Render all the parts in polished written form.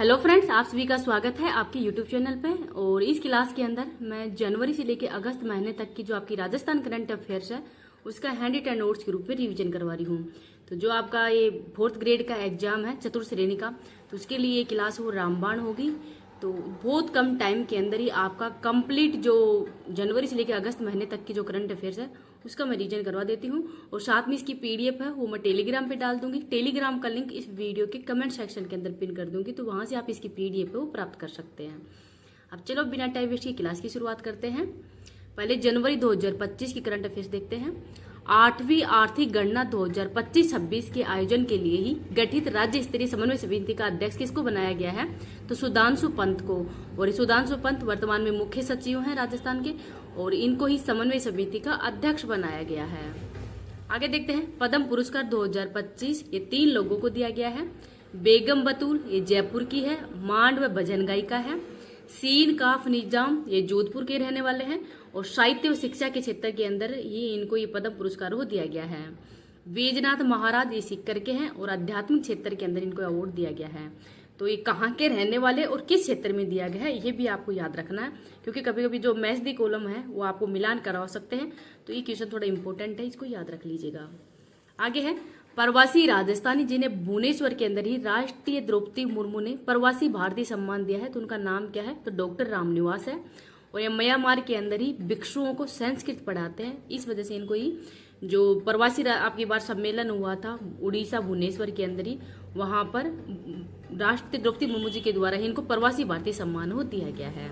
Hello friends, आप सभी का स्वागत है आपके यूट्यूब चैनल पे। और इस क्लास के अंदर मैं जनवरी से लेकर अगस्त महीने तक की जो आपकी राजस्थान करंट अफेयर्स है उसका हैंड रिटन नोट्स के रूप में रिवीजन करवा रही हूँ। तो जो आपका ये 4th ग्रेड का एग्जाम है चतुर्थ श्रेणी का, तो उसके लिए ये क्लास वो रामबाण होगी। तो बहुत कम टाइम के अंदर ही आपका कंप्लीट जो जनवरी से लेकर अगस्त महीने तक की जो करंट अफेयर्स है उसका मैं रिवीजन करवा देती हूँ। और साथ में इसकी पीडीएफ है वो मैं टेलीग्राम पे डाल दूंगी। टेलीग्राम का लिंक इस वीडियो के कमेंट सेक्शन के अंदर पिन कर दूंगी, तो वहां से आप इसकी पीडीएफ है वो प्राप्त कर सकते हैं। अब चलो बिना टाइम वेस्ट की क्लास की शुरुआत करते हैं। पहले जनवरी 2025 की करंट अफेयर्स देखते हैं। 8वीं आर्थिक गणना 2025-26 के आयोजन के लिए ही गठित राज्य स्तरीय समन्वय समिति का अध्यक्ष किसको बनाया गया है? तो सुधांशु पंत को। और सुधांशु पंत वर्तमान में मुख्य सचिव हैं राजस्थान के, और इनको ही समन्वय समिति का अध्यक्ष बनाया गया है। आगे देखते हैं। पद्म पुरस्कार 2025 ये 3 लोगों को दिया गया है। बेगम बतूल ये जयपुर की है, मांड व भजन गायिका है। सीन काफ निजाम ये जोधपुर के रहने वाले हैं, और साहित्य व शिक्षा के क्षेत्र के अंदर इनको ये पद्म पुरस्कार को दिया गया है। बैजनाथ महाराज ये सीकर के हैं, और आध्यात्मिक क्षेत्र के अंदर इनको अवार्ड दिया गया है। तो ये कहाँ के रहने वाले और किस क्षेत्र में दिया गया है ये भी आपको याद रखना है, क्योंकि कभी कभी जो मैच दी कॉलम है वो आपको मिलान करवा सकते हैं। तो ये क्वेश्चन थोड़ा इंपॉर्टेंट है, इसको याद रख लीजिएगा। आगे है प्रवासी राजस्थानी जिन्हें भुवनेश्वर के अंदर ही राष्ट्रीय द्रौपदी मुर्मू ने प्रवासी भारतीय सम्मान दिया है, तो उनका नाम क्या है? तो डॉक्टर रामनिवास है। और ये म्यांमार के अंदर ही भिक्षुओं को संस्कृत पढ़ाते हैं, इस वजह से इनको ही जो प्रवासी आपकी बार सम्मेलन हुआ था उड़ीसा भुवनेश्वर के अंदर ही, वहां पर राष्ट्रपति द्रौपदी मुर्मू जी के द्वारा ही इनको प्रवासी भारतीय सम्मान हो दिया गया है।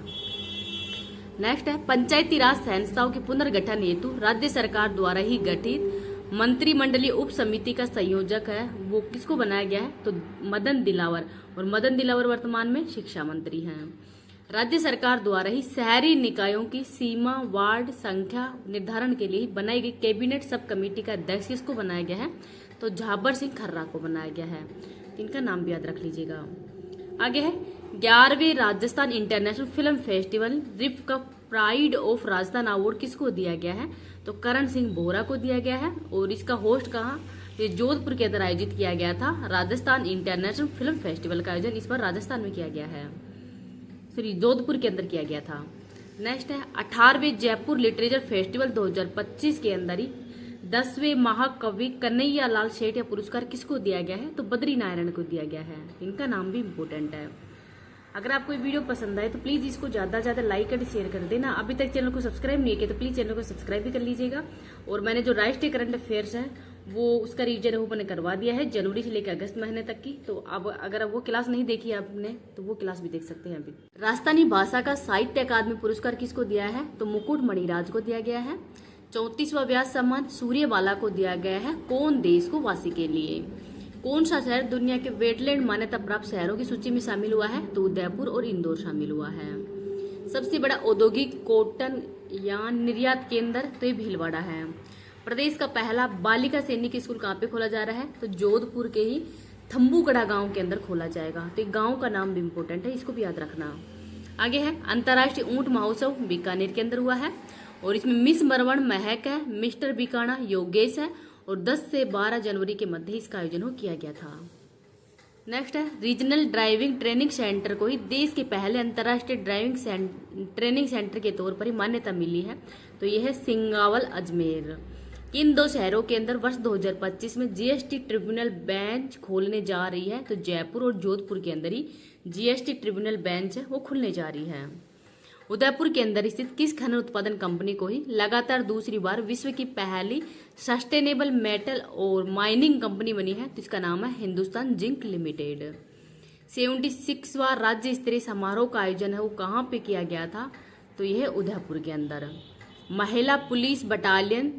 नेक्स्ट है पंचायती राज संस्थाओं के पुनर्गठन हेतु राज्य सरकार द्वारा ही गठित मंत्रिमंडलीय उप समिति का संयोजक है वो किसको बनाया गया है? तो मदन दिलावर। और मदन दिलावर वर्तमान में शिक्षा मंत्री हैं। राज्य सरकार द्वारा ही शहरी निकायों की सीमा वार्ड संख्या निर्धारण के लिए बनाई गई कैबिनेट सब कमेटी का अध्यक्ष किसको बनाया गया है? तो झाबर सिंह खर्रा को बनाया गया है। इनका नाम भी याद रख लीजिएगा। आगे है 11वें राजस्थान इंटरनेशनल फिल्म फेस्टिवल रिफ का प्राइड ऑफ राजस्थान अवार्ड किसको दिया गया है? तो करण सिंह बोहरा को दिया गया है। और इसका होस्ट कहाँ? ये जोधपुर के अंदर आयोजित किया गया था। राजस्थान इंटरनेशनल फिल्म फेस्टिवल का आयोजन इस बार राजस्थान में किया गया है, सॉरी जोधपुर के अंदर किया गया था। नेक्स्ट है 18वें जयपुर लिटरेचर फेस्टिवल 2025 के अंदर ही 10वें महाकवि कन्हैया लाल सेठिया पुरस्कार किसको दिया गया है? तो बद्री नारायण को दिया गया है। इनका नाम भी इम्पोर्टेंट है। अगर आपको ये वीडियो पसंद आए तो प्लीज इसको ज्यादा से ज्यादा लाइक और शेयर कर देना। अभी तक चैनल को सब्सक्राइब नहीं किया तो प्लीज चैनल को सब्सक्राइब भी कर लीजिएगा। और मैंने जो राष्ट्रीय करंट अफेयर्स है वो उसका रिवीजन वो मैंने करवा दिया है जनवरी से लेकर अगस्त महीने तक की। तो अब अगर वो क्लास नहीं देखी आपने तो वो क्लास भी देख सकते हैं। अभी राजस्थानी भाषा का साहित्य अकादमी पुरस्कार किसको दिया है? तो मुकुट मणिराज को दिया गया है। 34वां व्यास सम्मान सूर्यबाला को दिया गया है। कौन देश को वासी के लिए? कौन सा शहर दुनिया के वेटलैंड मान्यता प्राप्त शहरों की सूची में शामिल हुआ है? तो उदयपुर और इंदौर शामिल हुआ है। सबसे बड़ा औद्योगिक कॉटन यार्न निर्यात केंद्र तो ये भीलवाड़ा है। प्रदेश का पहला बालिका सैनिक स्कूल कहाँ पे खोला जा रहा है? तो जोधपुर के ही थम्बूगढ़ा गांव के अंदर खोला जाएगा। तो गांव का नाम भी इम्पोर्टेंट है, इसको भी याद रखना। आगे है अंतर्राष्ट्रीय ऊंट महोत्सव बीकानेर के अंदर हुआ है, और इसमें मिस मरवण महक है, मिस्टर बीकाना योगेश है, और 10 से 12 जनवरी के मध्य इसका आयोजन हो किया गया था। नेक्स्ट है रीजनल ड्राइविंग ट्रेनिंग सेंटर को ही देश के पहले अंतर्राष्ट्रीय ड्राइविंग ट्रेनिंग सेंटर के तौर पर ही मान्यता मिली है। तो यह है सिंगावल अजमेर। इन 2 शहरों के अंदर वर्ष 2025 में जीएसटी ट्रिब्यूनल बेंच खोलने जा रही है। तो जयपुर और जोधपुर के अंदर ही जीएसटी ट्रिब्यूनल बेंच है वो खुलने जा रही है। उदयपुर के अंदर स्थित किस खनन उत्पादन कंपनी को ही लगातार दूसरी बार विश्व की पहली सस्टेनेबल मेटल और माइनिंग कंपनी बनी है? तो इसका नाम है हिंदुस्तान जिंक लिमिटेड। 76वां राज्य स्तरीय समारोह का आयोजन है वो कहाँ पे किया गया था? तो यह उदयपुर के अंदर। महिला पुलिस बटालियन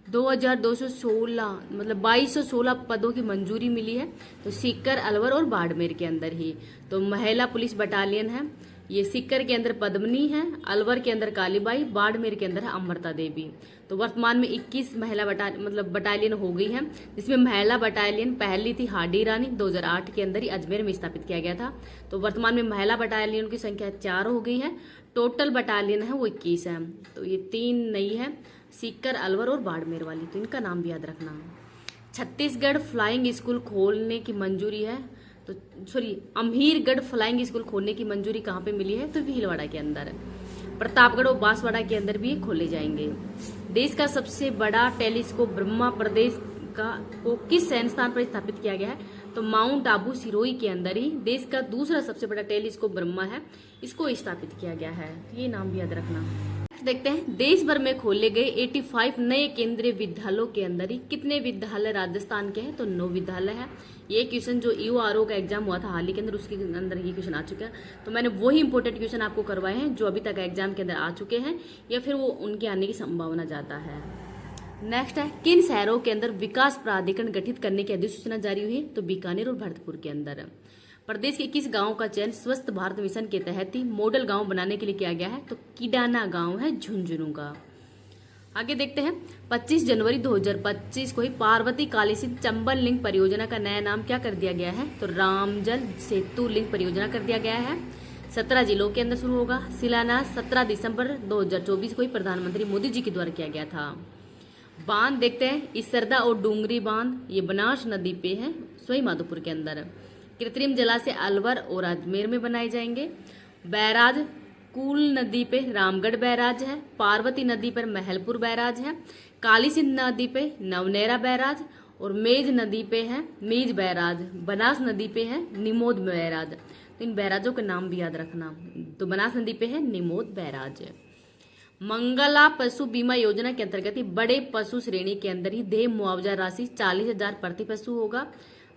2216 मतलब 2216 पदों की मंजूरी मिली है। तो सीकर अलवर और बाड़मेर के अंदर ही। तो महिला पुलिस बटालियन है ये सीकर के अंदर पद्मनी है, अलवर के अंदर कालीबाई, बाड़मेर के अंदर है अमृता देवी। तो वर्तमान में 21 महिला बटालियन हो गई है, जिसमें महिला बटालियन पहली थी हाडी रानी 2008 के अंदर ही अजमेर में स्थापित किया गया था। तो वर्तमान में महिला बटालियन की संख्या 4 हो गई है। टोटल बटालियन है वो 21 है। तो ये 3 नई है, सीकर अलवर और बाड़मेर वाली। तो इनका नाम भी याद रखना। छत्तीसगढ़ फ्लाइंग स्कूल खोलने की मंजूरी है। तो सॉरी अमहीरगढ़ फ्लाइंग स्कूल खोलने की मंजूरी कहाँ पे मिली है? तो भीलवाड़ा के अंदर। प्रतापगढ़ और बांसवाड़ा के अंदर भी खोले जाएंगे। देश का सबसे बड़ा टेलीस्कोप ब्रह्मा प्रदेश को किस सैन्य स्थान पर स्थापित किया गया है? तो माउंट आबू सिरोही के अंदर ही देश का दूसरा सबसे बड़ा टेलीस्कोप ब्रह्मा है, इसको स्थापित किया गया है। ये नाम भी याद रखना। देखते हैं देश भर में खोले गए 85 नए केंद्रीय विद्यालयों के अंदर ही कितने विद्यालय राजस्थान के हैं? तो 9 विद्यालय है। ये क्वेश्चन जो ईओआरओ का एग्जाम हुआ था हाल ही के अंदर, उसके अंदर ये क्वेश्चन आ चुका है। तो मैंने वही इंपॉर्टेंट क्वेश्चन आपको करवाए हैं जो अभी तक एग्जाम के अंदर आ चुके हैं या फिर वो उनके आने की संभावना ज्यादा है। नेक्स्ट है किन शहरों के अंदर विकास प्राधिकरण गठित करने की अधिसूचना जारी हुई? तो बीकानेर और भरतपुर के अंदर। प्रदेश के किस गांव का चयन स्वस्थ भारत मिशन के तहत ही मॉडल गांव बनाने के लिए किया गया है? तो किडाना गांव है झुंझुनू का। आगे देखते हैं 25 जनवरी 2025 को ही पार्वती कालीसिंध चंबल लिंक परियोजना का नया नाम क्या कर दिया गया है? तो रामजल सेतु लिंक परियोजना कर दिया गया है। 17 जिलों के अंदर शुरू होगा। शिलान्यास 17 दिसंबर 2024 को ही प्रधानमंत्री मोदी जी के द्वारा किया गया था। बांध देखते हैं इसरदा और डूंगरी बांध, ये बनास नदी पे है सवाई माधोपुर के अंदर। कृत्रिम जलाशय अलवर और अजमेर में बनाए जाएंगे। बैराज कूल नदी पे रामगढ़ बैराज है। पार्वती नदी पर महलपुर बैराज है। कालीसिंध नदी पे नवनेरा बैराज और मेज नदी पे है मेज बैराज। बनास नदी पे है निमोद बैराज। तो इन बैराजों के नाम भी याद रखना। तो बनास नदी पे है निमोद बैराज। मंगला पशु बीमा योजना के अंतर्गत ही बड़े पशु श्रेणी के अंदर ही देय मुआवजा राशि 40,000 प्रति पशु होगा।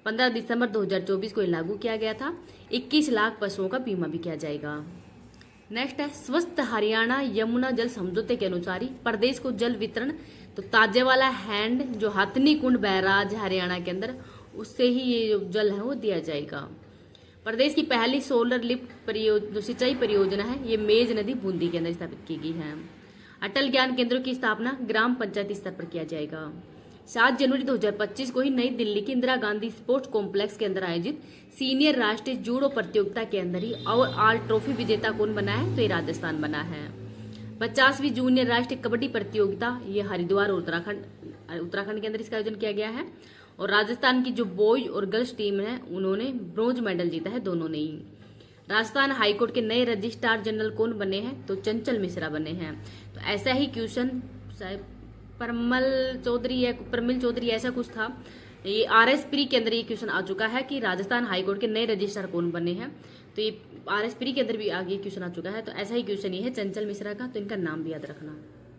15 दिसंबर 2024 को लागू किया गया था। 21 लाख पशुओं का बीमा भी किया जाएगा। नेक्स्ट है स्वस्थ हरियाणा यमुना जल समझौते के अनुसार ही प्रदेश को जल वितरण, तो ताजेवाला हैंड जो हथनी कुंड बैराज हरियाणा के अंदर, उससे ही ये जो जल है वो दिया जाएगा। प्रदेश की पहली सोलर लिफ्ट जो सिंचाई परियोजना है ये मेज नदी बूंदी के अंदर स्थापित की गई है। अटल ज्ञान केंद्रों की स्थापना ग्राम पंचायती स्तर पर किया जाएगा। 7 जनवरी 2025 को ही नई दिल्ली के इंदिरा गांधी स्पोर्ट्स कॉम्प्लेक्स के अंदर आयोजित सीनियर राष्ट्रीय जूडो प्रतियोगिता के अंदर ही ओवरऑल ट्रॉफी विजेता कौन बना है? तो ये राजस्थान बना है। 50वीं जूनियर राष्ट्रीय कबड्डी प्रतियोगिता ये हरिद्वार और उत्तराखंड के अंदर इसका आयोजन किया गया है। और राजस्थान की जो बॉयज और गर्ल्स टीम है उन्होंने ब्रॉन्ज मेडल जीता है, दोनों ने ही। राजस्थान हाईकोर्ट के नए रजिस्ट्रार जनरल कौन बने हैं? तो चंचल मिश्रा बने हैं। तो ऐसा ही क्वेश्चन परमिल चौधरी ऐसा कुछ था, ये RS प्री के अंदर ये क्वेश्चन आ चुका है कि राजस्थान हाईकोर्ट के नए रजिस्ट्रार कौन बने हैं। तो ये RS प्री के अंदर भी आगे क्वेश्चन आ चुका है। तो ऐसा ही क्वेश्चन ये है चंचल मिश्रा का, तो इनका नाम भी याद रखना।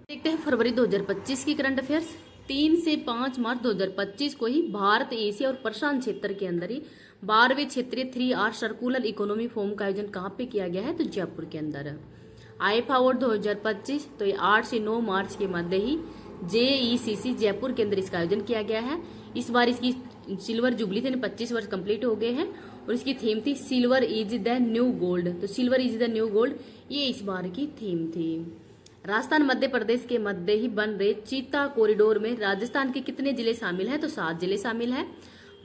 देखते हैं फरवरी 2025 की करंट अफेयर्स। 3 से 5 मार्च 2025 को ही भारत एशिया और प्रशांत क्षेत्र के अंदर ही 12वें क्षेत्रीय 3R सर्कुलर इकोनॉमी फोरम का आयोजन कहाँ पे किया गया है? तो जयपुर के अंदर। IFA अवार्ड 2025 तो ये 8 से 9 मार्च के मध्य ही JECC जयपुर के अंदर इसका आयोजन किया गया है। इस बार इसकी सिल्वर जुबली थी, 25 वर्ष कंप्लीट हो गए हैं और इसकी थीम थी silver is the new gold. तो silver is the new gold ये इस बार की थीम थी। राजस्थान मध्य प्रदेश के मध्य ही बन रहे चीता कॉरिडोर में राजस्थान के कितने जिले शामिल हैं? तो 7 जिले शामिल हैं।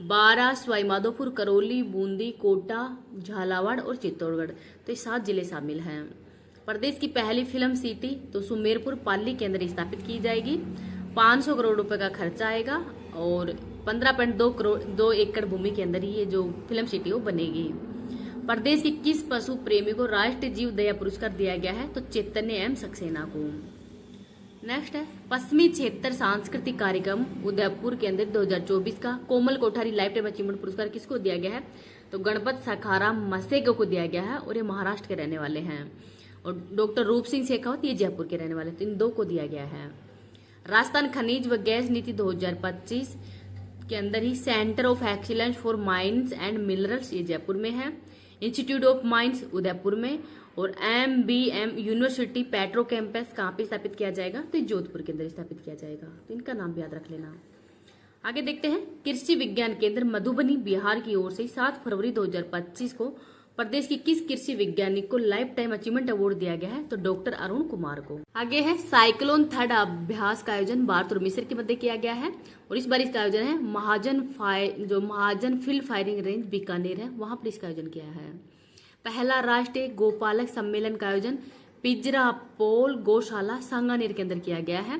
12 सवाई माधोपुर, करौली, बूंदी, कोटा, झालावाड़ और चित्तौड़गढ़, तो ये 7 जिले शामिल हैं। प्रदेश की पहली फिल्म सिटी तो सुमेरपुर पाली के अंदर स्थापित की जाएगी। 500 करोड़ रुपए का खर्चा आएगा और 15.2 एकड़ भूमि के अंदर ये जो फिल्म सिटी वो बनेगी। प्रदेश के किस पशु प्रेमी को राष्ट्रीय जीव दया पुरस्कार दिया गया है? तो चैतन्य M सक्सेना को। नेक्स्ट है पश्चिमी क्षेत्र सांस्कृतिक कार्यक्रम उदयपुर के अंदर 2024 का कोमल कोठारी लाइफ टाइम अचीवमेंट पुरस्कार किसको दिया गया है? तो गणपत सखाराम मसेगो को दिया गया है और ये महाराष्ट्र के रहने वाले हैं। और डॉक्टर रूप सिंह शेखावत ये जयपुर के रहने वाले, तो इन 2 को दिया गया है। राजस्थान खनिज व गैस नीति 2025 के अंदर ही centre of excellence for mines and minerals ये जयपुर में है। इंस्टीट्यूट ऑफ माइंस उदयपुर में और MBM यूनिवर्सिटी पेट्रो कैंपस कहाँ पे स्थापित किया जाएगा? तो जोधपुर के अंदर स्थापित किया जाएगा, तो इनका नाम भी याद रख लेना। आगे देखते हैं कृषि विज्ञान केंद्र मधुबनी बिहार की ओर से 7 फरवरी 2025 को प्रदेश की किस कृषि वैज्ञानिक को लाइफ टाइम अचीवमेंट अवार्ड दिया गया है? तो डॉक्टर अरुण कुमार को। आगे है साइक्लोन थर्ड अभ्यास का आयोजन भारत और मिस्र के मध्य किया गया है और इस बार इसका आयोजन है महाजन फील्ड फायरिंग रेंज बीकानेर है, वहां पर इसका आयोजन किया है। पहला राष्ट्रीय गोपालक सम्मेलन का आयोजन पिजरापोल गौशाला सांगानेर के अंदर किया गया है।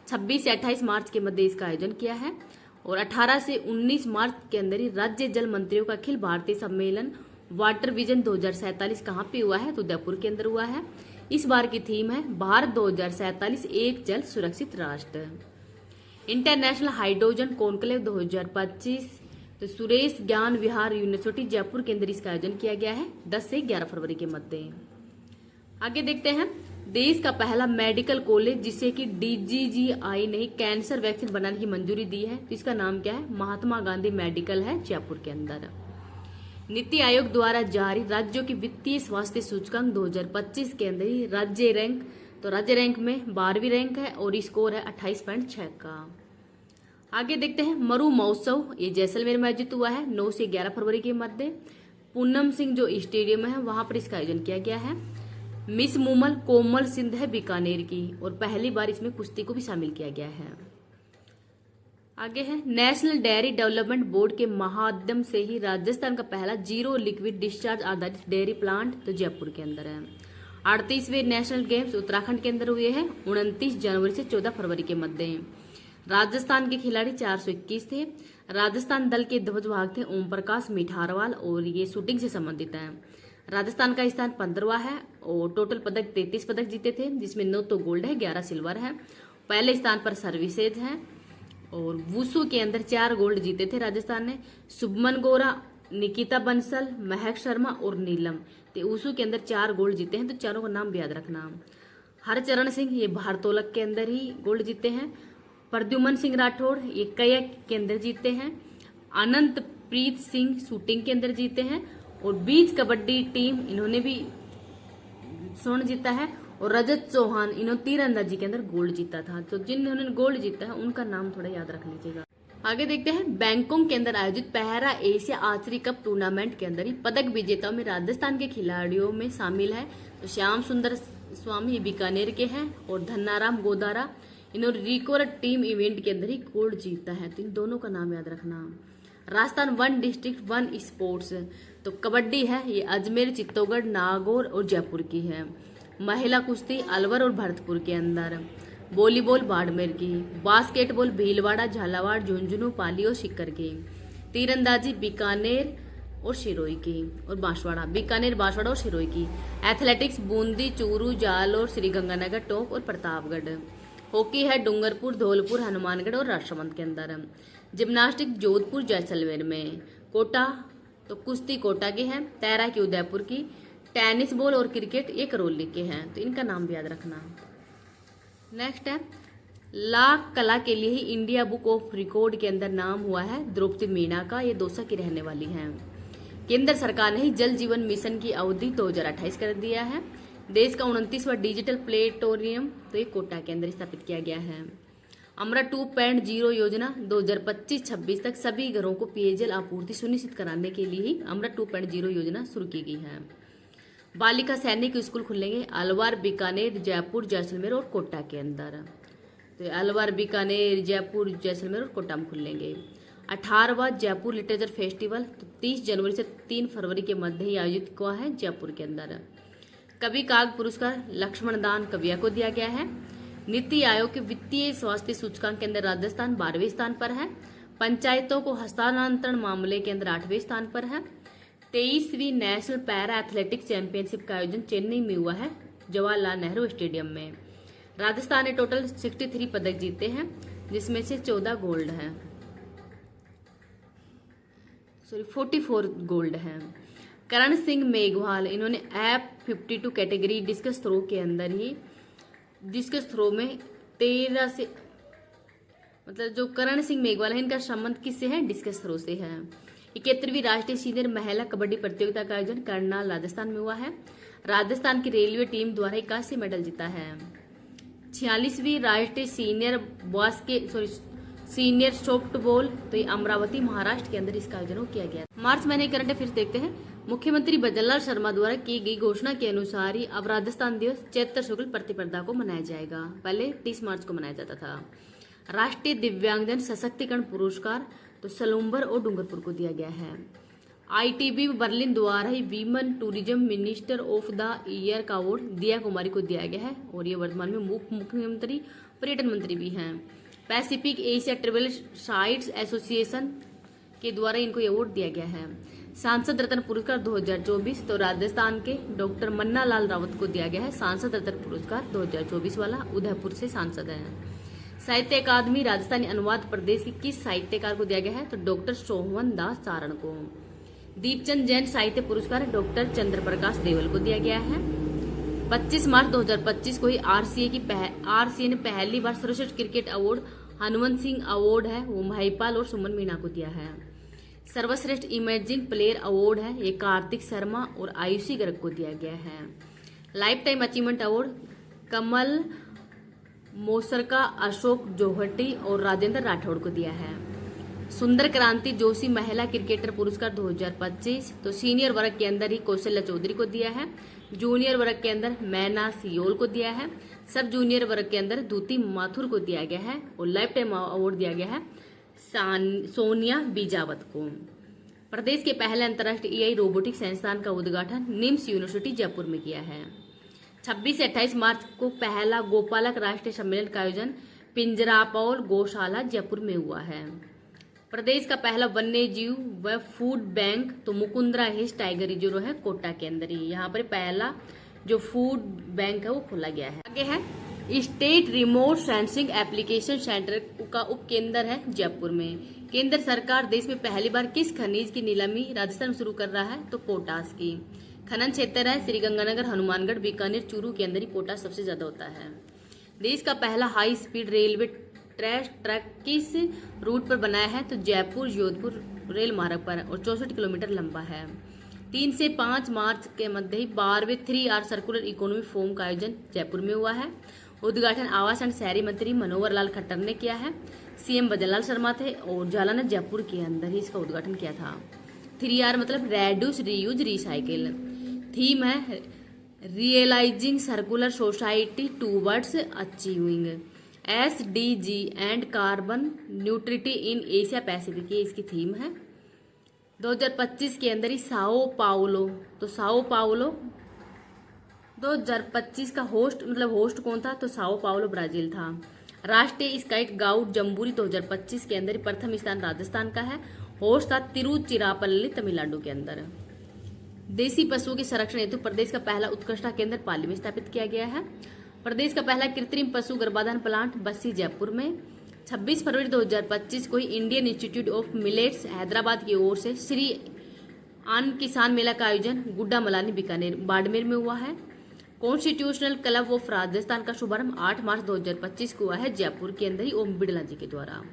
26 से 28 मार्च के मध्य इसका आयोजन किया है और 18 से 19 मार्च के अंदर ही राज्य जल मंत्रियों का अखिल भारतीय सम्मेलन वाटर विजन 2047 कहाँ पे हुआ है? तो उदयपुर के अंदर हुआ है। इस बार की थीम है भारत 2047 एक जल सुरक्षित राष्ट्र। इंटरनेशनल हाइड्रोजन कॉन्क्लेव 2025 तो सुरेश ज्ञान विहार यूनिवर्सिटी जयपुर के अंदर इसका आयोजन किया गया है 10 से 11 फरवरी के मध्य। आगे देखते हैं, देश का पहला मेडिकल कॉलेज जिसे कि DGGI ने कैंसर वैक्सीन बनाने की मंजूरी दी है, तो इसका नाम क्या है? महात्मा गांधी मेडिकल है जयपुर के अंदर। नीति आयोग द्वारा जारी राज्यों की वित्तीय स्वास्थ्य सूचकांक 2025 के अंदर ही राज्य रैंक, तो राज्य रैंक में 12वीं रैंक है और स्कोर है 28.6 का। आगे देखते हैं, मरु महोत्सव ये जैसलमेर में आयोजित हुआ है 9 से 11 फरवरी के मध्य। पूनम सिंह जो स्टेडियम है वहां पर इसका आयोजन किया गया है। मिस मुमल कोमल सिंध है बीकानेर की और पहली बार इसमें कुश्ती को भी शामिल किया गया है। आगे है, नेशनल डेयरी डेवलपमेंट बोर्ड के माध्यम से ही राजस्थान का पहला जीरो लिक्विड डिस्चार्ज आधारित डेयरी प्लांट तो जयपुर के अंदर है। 38वें नेशनल गेम्स उत्तराखंड के अंदर हुए हैं 29 जनवरी से 14 फरवरी के मध्य। राजस्थान के खिलाड़ी 421 थे। राजस्थान दल के ध्वजवाहक थे ओम प्रकाश मिठारवाल और ये शूटिंग से संबंधित है। राजस्थान का स्थान 15वां है और टोटल पदक 33 पदक जीते थे, जिसमें 9 तो गोल्ड है, 11 सिल्वर है। पहले स्थान पर सर्विसेज है और वुसु के अंदर 4 गोल्ड जीते थे राजस्थान ने। शुभमन गोरा, निकिता बंसल, महक शर्मा और नीलम तो वुसु के अंदर 4 गोल्ड जीते हैं, तो चारों का नाम भी याद रखना। हरचरण सिंह ये भारोत्तोलक के अंदर ही गोल्ड जीते हैं। प्रद्युमन सिंह राठौड़ ये कयक के अंदर जीते हैं। अनंत प्रीत सिंह शूटिंग के अंदर जीते हैं और बीच कबड्डी टीम इन्होंने भी स्वर्ण जीता है। और रजत चौहान इन्होंने तीरंदाजी के अंदर गोल्ड जीता था। तो जिन्होंने गोल्ड जीता है उनका नाम थोड़ा याद रख लीजिएगा। आगे देखते हैं, बैंकॉक के अंदर आयोजित para Asia archery cup tournament के अंदर ही पदक विजेताओं में राजस्थान के खिलाड़ियों में शामिल है तो श्याम सुंदर स्वामी बीकानेर के हैं और धन्नाराम गोदारा इन्होंने रिकॉर्ड टीम इवेंट के अंदर ही गोल्ड जीता है, तो इन दोनों का नाम याद रखना। राजस्थान 1 डिस्ट्रिक्ट 1 स्पोर्ट्स तो कबड्डी है ये अजमेर, चित्तौड़गढ़, नागौर और जयपुर की है। महिला कुश्ती अलवर और भरतपुर के अंदर। वॉलीबॉल बाड़मेर की। बास्केटबॉल भीलवाड़ा, झालावाड़, झुंझुनू, पाली और सीकर की। तीरंदाजी बीकानेर और सिरोही की और बांसवाड़ा, बीकानेर, बांसवाड़ा और सिरोही की। एथलेटिक्स बूंदी, चूरू, जालौर, श्रीगंगानगर, टोंक और प्रतापगढ़। हॉकी है डूंगरपुर, धौलपुर, हनुमानगढ़ और राष्ट्रमंद के अंदर। जिम्नास्टिक जोधपुर, जैसलमेर में। कोटा तो कुश्ती कोटा की है। तैराकी उदयपुर की। टेनिस बॉल और क्रिकेट ये करौली के हैं, तो इनका नाम भी याद रखना। नेक्स्ट है, लाख कला के लिए ही इंडिया बुक ऑफ रिकॉर्ड के अंदर नाम हुआ है द्रौपदी मीना का, ये दौसा की रहने वाली हैं। केंद्र सरकार ने ही जल जीवन मिशन की अवधि 2028 कर दिया है। देश का 29वां डिजिटल प्लेटोरियम तो ये कोटा के अंदर स्थापित किया गया है। अमृत 2.0 योजना 2025-26 तक सभी घरों को पेयजल आपूर्ति सुनिश्चित कराने के लिए ही अमृत 2.0 योजना शुरू की गई है। बालिका सैनिक स्कूल खुलेंगे अलवर, बीकानेर, जयपुर, जैसलमेर और कोटा के अंदर। तो अलवर, बीकानेर, जयपुर, जैसलमेर और कोटा में खुलेंगे। 18वां जयपुर लिटरेचर फेस्टिवल तो 30 जनवरी से 3 फरवरी के मध्य ही आयोजित हुआ है जयपुर के अंदर। कवि काग पुरस्कार लक्ष्मण दान कविया को दिया गया है। नीति आयोग के वित्तीय स्वास्थ्य सूचकांक के अंदर राजस्थान 12वें स्थान पर है। पंचायतों को हस्तांतरण मामले के अंदर 8वें स्थान पर है। 23वीं नेशनल पैरा एथलेटिक्स चैंपियनशिप का आयोजन चेन्नई में हुआ है जवाहरलाल नेहरू स्टेडियम में। राजस्थान ने टोटल 63 पदक जीते हैं, जिसमें से 14 गोल्ड है, 44 गोल्ड है। करण सिंह मेघवाल इन्होंने F52 कैटेगरी डिस्कस थ्रो के अंदर ही डिस्कस थ्रो में 13 से मतलब जो करण सिंह मेघवाल है इनका संबंध किससे है? डिस्कस थ्रो से है। 71वीं राष्ट्रीय सीनियर महिला कबड्डी प्रतियोगिता का आयोजन करनाल राजस्थान में हुआ है। राजस्थान की रेलवे टीम द्वारा 81 मेडल जीता है। 46वीं राष्ट्रीय सीनियर सॉफ्टबॉल तो ये अमरावती महाराष्ट्र के अंदर इसका आयोजन किया गया। मार्च महीने करंट अफेयर्स देखते हैं। मुख्यमंत्री भजनलाल शर्मा द्वारा की गई घोषणा के अनुसार ही अब राजस्थान दिवस चैत्र शुक्ल प्रतिपदा को मनाया जाएगा। पहले 30 मार्च को मनाया जाता था। राष्ट्रीय दिव्यांगजन सशक्तिकरण पुरस्कार तो सलूम्बर और डूंगरपुर को दिया गया है। ITB बर्लिन द्वारा ही women tourism minister of the year का अवार्ड दिया कुमारी को दिया गया है और ये वर्तमान में मुख्यमंत्री पर्यटन मंत्री भी हैं। Pacific Asia travel sites association के द्वारा इनको अवार्ड दिया गया है। सांसद रत्न पुरस्कार 2024 तो राजस्थान के डॉक्टर मन्ना लाल रावत को दिया गया है सांसद रत्न पुरस्कार 2024 वाला, उदयपुर से सांसद हैं। साहित्य अकादमी राजस्थानी अनुवाद प्रदेश के किस साहित्यकार को दिया गया है? तो डॉक्टर सोहन दास चारण को। दीपचंद जैन साहित्य पुरस्कार डॉक्टर चंद्र प्रकाश देवल को दिया गया है। 25 मार्च 2025 को ही आरसीए ने पहली बार सर्वश्रेष्ठ cricket award Hanumant Singh award है वो महिपाल और सुमन मीणा को दिया है। सर्वश्रेष्ठ इमर्जिंग प्लेयर अवार्ड है ये कार्तिक शर्मा और आयुषी गर्ग को दिया गया है। लाइफ टाइम अचीवमेंट अवार्ड कमल मोसरका, अशोक जोहटी और राजेंद्र राठौड़ को दिया है। सुंदर क्रांति जोशी महिला क्रिकेटर पुरस्कार 2025 तो सीनियर वर्ग के अंदर ही कौशल्या चौधरी को दिया है, जूनियर वर्ग के अंदर मैना सियोल को दिया है, सब जूनियर वर्ग के अंदर दूती माथुर को दिया गया है और लाइफ टाइम अवार्ड दिया गया है सोनिया बीजावत को। प्रदेश के पहले अंतर्राष्ट्रीय एआई रोबोटिक्स संस्थान का उद्घाटन निम्स यूनिवर्सिटी जयपुर में किया है। 26 से 28 मार्च को पहला गोपालक राष्ट्रीय सम्मेलन का आयोजन पिंजरापौल गौशाला जयपुर में हुआ है। प्रदेश का पहला वन्य जीव व फूड बैंक तो मुकुंदरा हिल्स टाइगर रिजर्व है कोटा के अंदर ही, यहाँ पर पहला जो फूड बैंक है वो खोला गया है। आगे है state remote sensing application centre का उपकेंद्र है जयपुर में। केंद्र सरकार देश में पहली बार किस खनिज की नीलामी राजस्थान में शुरू कर रहा है? तो पोटास की। खनन क्षेत्र है श्रीगंगानगर, हनुमानगढ़, बीकानेर, चूरू के अंदर ही पोटास सबसे ज्यादा होता है। देश का पहला हाई स्पीड रेलवे ट्रैक किस रूट पर बनाया है? तो जयपुर जोधपुर रेल मार्ग पर और 64 किलोमीटर लंबा है। 3 से 5 मार्च के मध्य ही 12वें 3R सर्कुलर इकोनॉमी फोरम का आयोजन जयपुर में हुआ है। उद्घाटन आवास एंड शहरी मंत्री मनोहर लाल खट्टर ने किया है। सीएम भजनलाल शर्मा थे और जाला ने जयपुर के अंदर ही इसका उद्घाटन किया था। 3R मतलब रेड्यूस, रीयूज, रिसाइकिल। थीम है realising circular society towards achieving SDG and carbon neutrality in Asia Pacific, ये इसकी थीम है। 2025 के अंदर ही साओ पाउलो 2025 का होस्ट कौन था? तो साओ पाउलो ब्राजील था। राष्ट्रीय स्काउट गाउट जम्बूरी 2025 के अंदर प्रथम स्थान राजस्थान का है। होस्ट था तिरुचिरापल्ली तमिलनाडु के अंदर। देसी पशुओं के संरक्षण हेतु प्रदेश का पहला उत्कृष्टता केंद्र पाली में स्थापित किया गया है। प्रदेश का पहला कृत्रिम पशु गर्भाधान प्लांट बस्सी जयपुर में। 26 फरवरी 2025 को ही Indian Institute of millets Hyderabad की ओर से श्री अन्न किसान मेला का आयोजन गुड्डा मलानी बीकानेर बाड़मेर में हुआ है। कॉन्स्टिट्यूशनल क्लब ऑफ राजस्थान का शुभारंभ 8 मार्च 2025 को हुआ है जयपुर के अंदर ही ओम बिड़ला जी के द्वारा।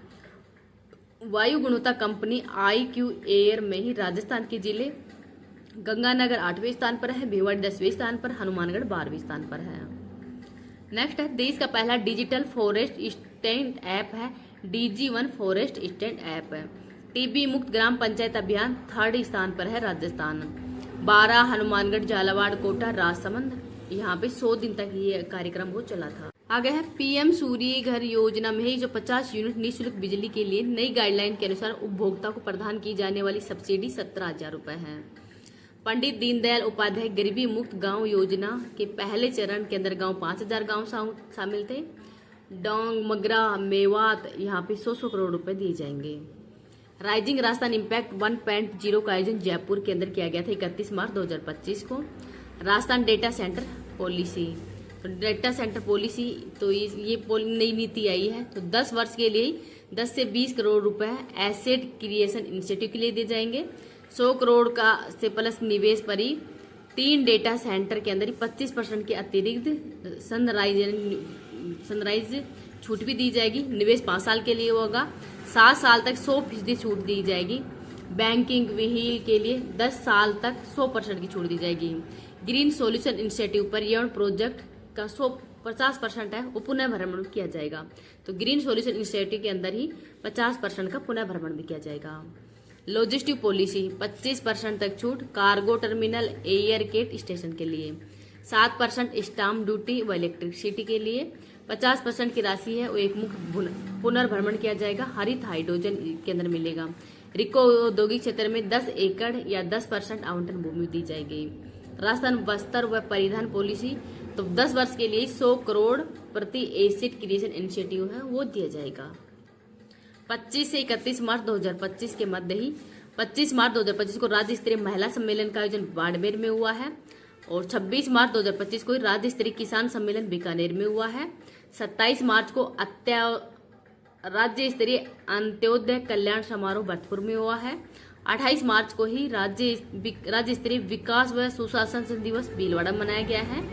वायु गुणवत्ता कंपनी IQ एयर में ही राजस्थान के जिले गंगानगर 8वें स्थान पर है, भिवाड़ी 10वें स्थान पर, हनुमानगढ़ 12वें स्थान पर है। नेक्स्ट है देश का पहला डिजिटल फॉरेस्ट स्टैंड ऐप है DG1 फॉरेस्ट स्टैंड ऐप है। टीबी मुक्त ग्राम पंचायत अभियान 3rd स्थान पर है राजस्थान। 12 हनुमानगढ़, झालावाड़, कोटा, राजसमंद, यहाँ पे 100 दिन तक ये कार्यक्रम हो चला था। आगे है PM सूर्य घर योजना में ही जो 50 यूनिट निःशुल्क बिजली के लिए नई गाइडलाइन के अनुसार उपभोक्ता को प्रदान की जाने वाली सब्सिडी 17,000 रुपए है। पंडित दीनदयाल उपाध्याय गरीबी मुक्त गांव योजना के पहले चरण के अंदर गांव 5,000 गांव शामिल थे। डोंग, मगरा, मेवात, यहाँ पे 100 करोड़ रुपए दिए जाएंगे। राइजिंग राजस्थान इम्पैक्ट 1.0 का आयोजन जयपुर के अंदर किया गया था 31 मार्च 2025 को। राजस्थान डेटा सेंटर पॉलिसी, तो डेटा सेंटर पॉलिसी तो ये नई नीति आई है, तो 10 वर्ष के लिए 10 से 20 करोड़ रुपए एसेट क्रिएशन इंस्टीट्यूट के लिए दिए जाएंगे। 100 करोड़ का से प्लस निवेश पर ही 3 डेटा सेंटर के अंदर ही 25% के अतिरिक्त सनराइज छूट भी दी जाएगी। निवेश 5 साल के लिए होगा। 7 साल तक 100% छूट दी जाएगी। बैंकिंग व्हील के लिए 10 साल तक 100% की छूट दी जाएगी। ग्रीन सॉल्यूशन इंस्टीट्यूट पर्यावरण प्रोजेक्ट का 50% है वो पुनः भ्रमण किया जाएगा। तो ग्रीन सॉल्यूशन इंस्टीट्यूट के अंदर ही 50% का पुनः भ्रमण भी किया जाएगा। लॉजिस्टिक पॉलिसी 25% तक छूट cargo terminal air gate station के लिए। 7% स्टाम्प ड्यूटी व इलेक्ट्रिसिटी के लिए। 50% की राशि है वो एक मुक्त पुनर्भ्रमण किया जाएगा। हरित हाइड्रोजन के अंदर मिलेगा। रिको औद्योगिक क्षेत्र में 10 एकड़ या 10% आवंटन भूमि दी जाएगी। राजस्थान वस्त्र व परिधान पॉलिसी तो 10 वर्ष के लिए 100 करोड़ प्रति एसेट क्रिएशन इनिशिएटिव है वो दिया जाएगा। 25 से 31 मार्च 2025 के मध्य ही 25 मार्च 2025 को राज्य स्तरीय महिला सम्मेलन का आयोजन बाड़मेर में हुआ है और 26 मार्च 2025 को राज्य स्तरीय किसान सम्मेलन बीकानेर में हुआ है। 27 मार्च को राज्य स्तरीय अंत्योदय कल्याण समारोह भरतपुर में हुआ है। 28 मार्च को ही राज्य स्तरीय विकास व सुशासन दिवस भीलवाड़ा मनाया गया है।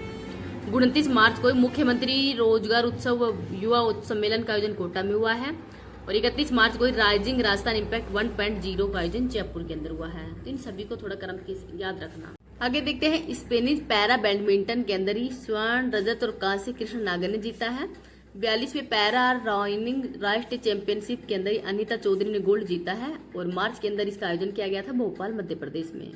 29 मार्च को मुख्यमंत्री रोजगार उत्सव व युवा सम्मेलन का आयोजन कोटा में हुआ है और 31 मार्च को राइजिंग राजस्थान इम्पैक्ट 1.0 का आयोजन जयपुर के अंदर हुआ है। तो इन सभी को थोड़ा क्रम याद रखना। आगे देखते हैं स्पेनिश पैरा बैडमिंटन के अंदर ही स्वर्ण, रजत और कांस्य कृष्ण नागर ने जीता है। 42वें पैरा रोइंग राष्ट्रीय चैंपियनशिप के अंदर अनीता चौधरी ने गोल्ड जीता है और मार्च के अंदर इसका आयोजन किया गया था भोपाल मध्य प्रदेश में।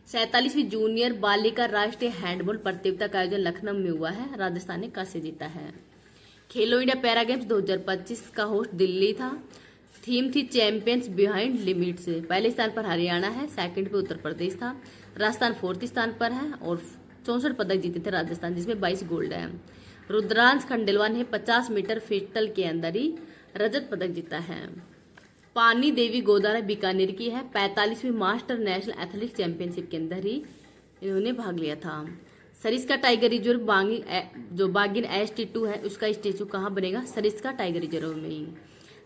47वीं जूनियर बालिका राष्ट्रीय हैंडबॉल प्रतियोगिता का आयोजन लखनऊ में हुआ है। राजस्थान ने कांस्य जीता है। खेलो इंडिया पैरा गेम्स 2025 का होस्ट दिल्ली था। थीम थी चैंपियंस बिहाइंड लिमिट्स। पहले स्थान पर हरियाणा है, सेकंड पे उत्तर प्रदेश था, राजस्थान 4th स्थान पर है और 64 पदक जीते थे राजस्थान, जिसमें 22 गोल्ड है। रुद्रांश खंडेलवाल ने 50 मीटर फिस्टल के अंदर ही रजत पदक जीता है। पानी देवी गोदारा बीकानेर की है। 45वीं मास्टर नेशनल एथलेटिक्स चैंपियनशिप के अंदर ही इन्होंने भाग लिया था। सरिस्का टाइगर रिजर्व बागिन ST2 है, उसका स्टेचू कहाँ बनेगा? सरिस्का टाइगर रिजर्व में ही।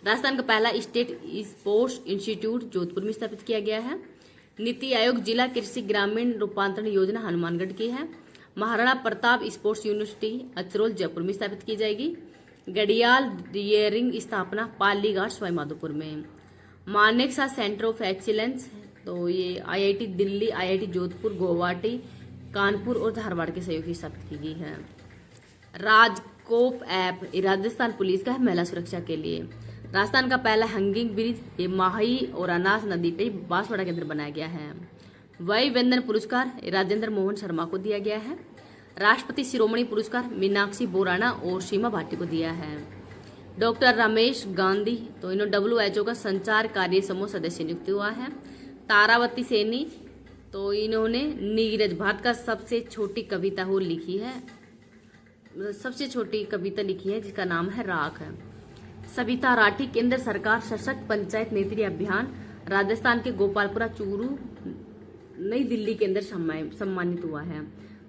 राजस्थान का पहला स्टेट स्पोर्ट्स इंस्टीट्यूट जोधपुर में स्थापित किया गया है। नीति आयोग जिला कृषि ग्रामीण रूपांतरण योजना हनुमानगढ़ की है। महाराणा प्रताप स्पोर्ट्स यूनिवर्सिटी अचरोल जयपुर में स्थापित की जाएगी। गडियाल रियरिंग स्थापना पालीघाट सवाईमाधोपुर में। मानेकशॉ सेंटर ऑफ एक्सीलेंस, तो ये IIT दिल्ली, IIT जोधपुर, गुवाहाटी, कानपुर और धारवाड़ के सहयोग से स्थापित की गई है। राजकोप ऐप राजस्थान पुलिस का है महिला सुरक्षा के लिए। राजस्थान का पहला हैंगिंग ब्रिज ये माही और अनास नदी पे बांसवाड़ा के अंदर बनाया गया है। वय वंदन पुरस्कार राजेंद्र मोहन शर्मा को दिया गया है। राष्ट्रपति शिरोमणि पुरस्कार मीनाक्षी बोराना और सीमा भाटी को दिया है। डॉक्टर रमेश गांधी, तो इन्होंने WHO का संचार कार्य समूह सदस्य नियुक्त हुआ है। तारावती सैनी, तो इन्होंने नीरज भारत का सबसे छोटी कविता हो लिखी है, सबसे छोटी कविता लिखी है जिसका नाम है राख है। सविता राठी, केंद्र सरकार सशक्त पंचायत नेतृत्व अभियान राजस्थान के गोपालपुरा चूरू नई दिल्ली के अंदर सम्मानित हुआ है।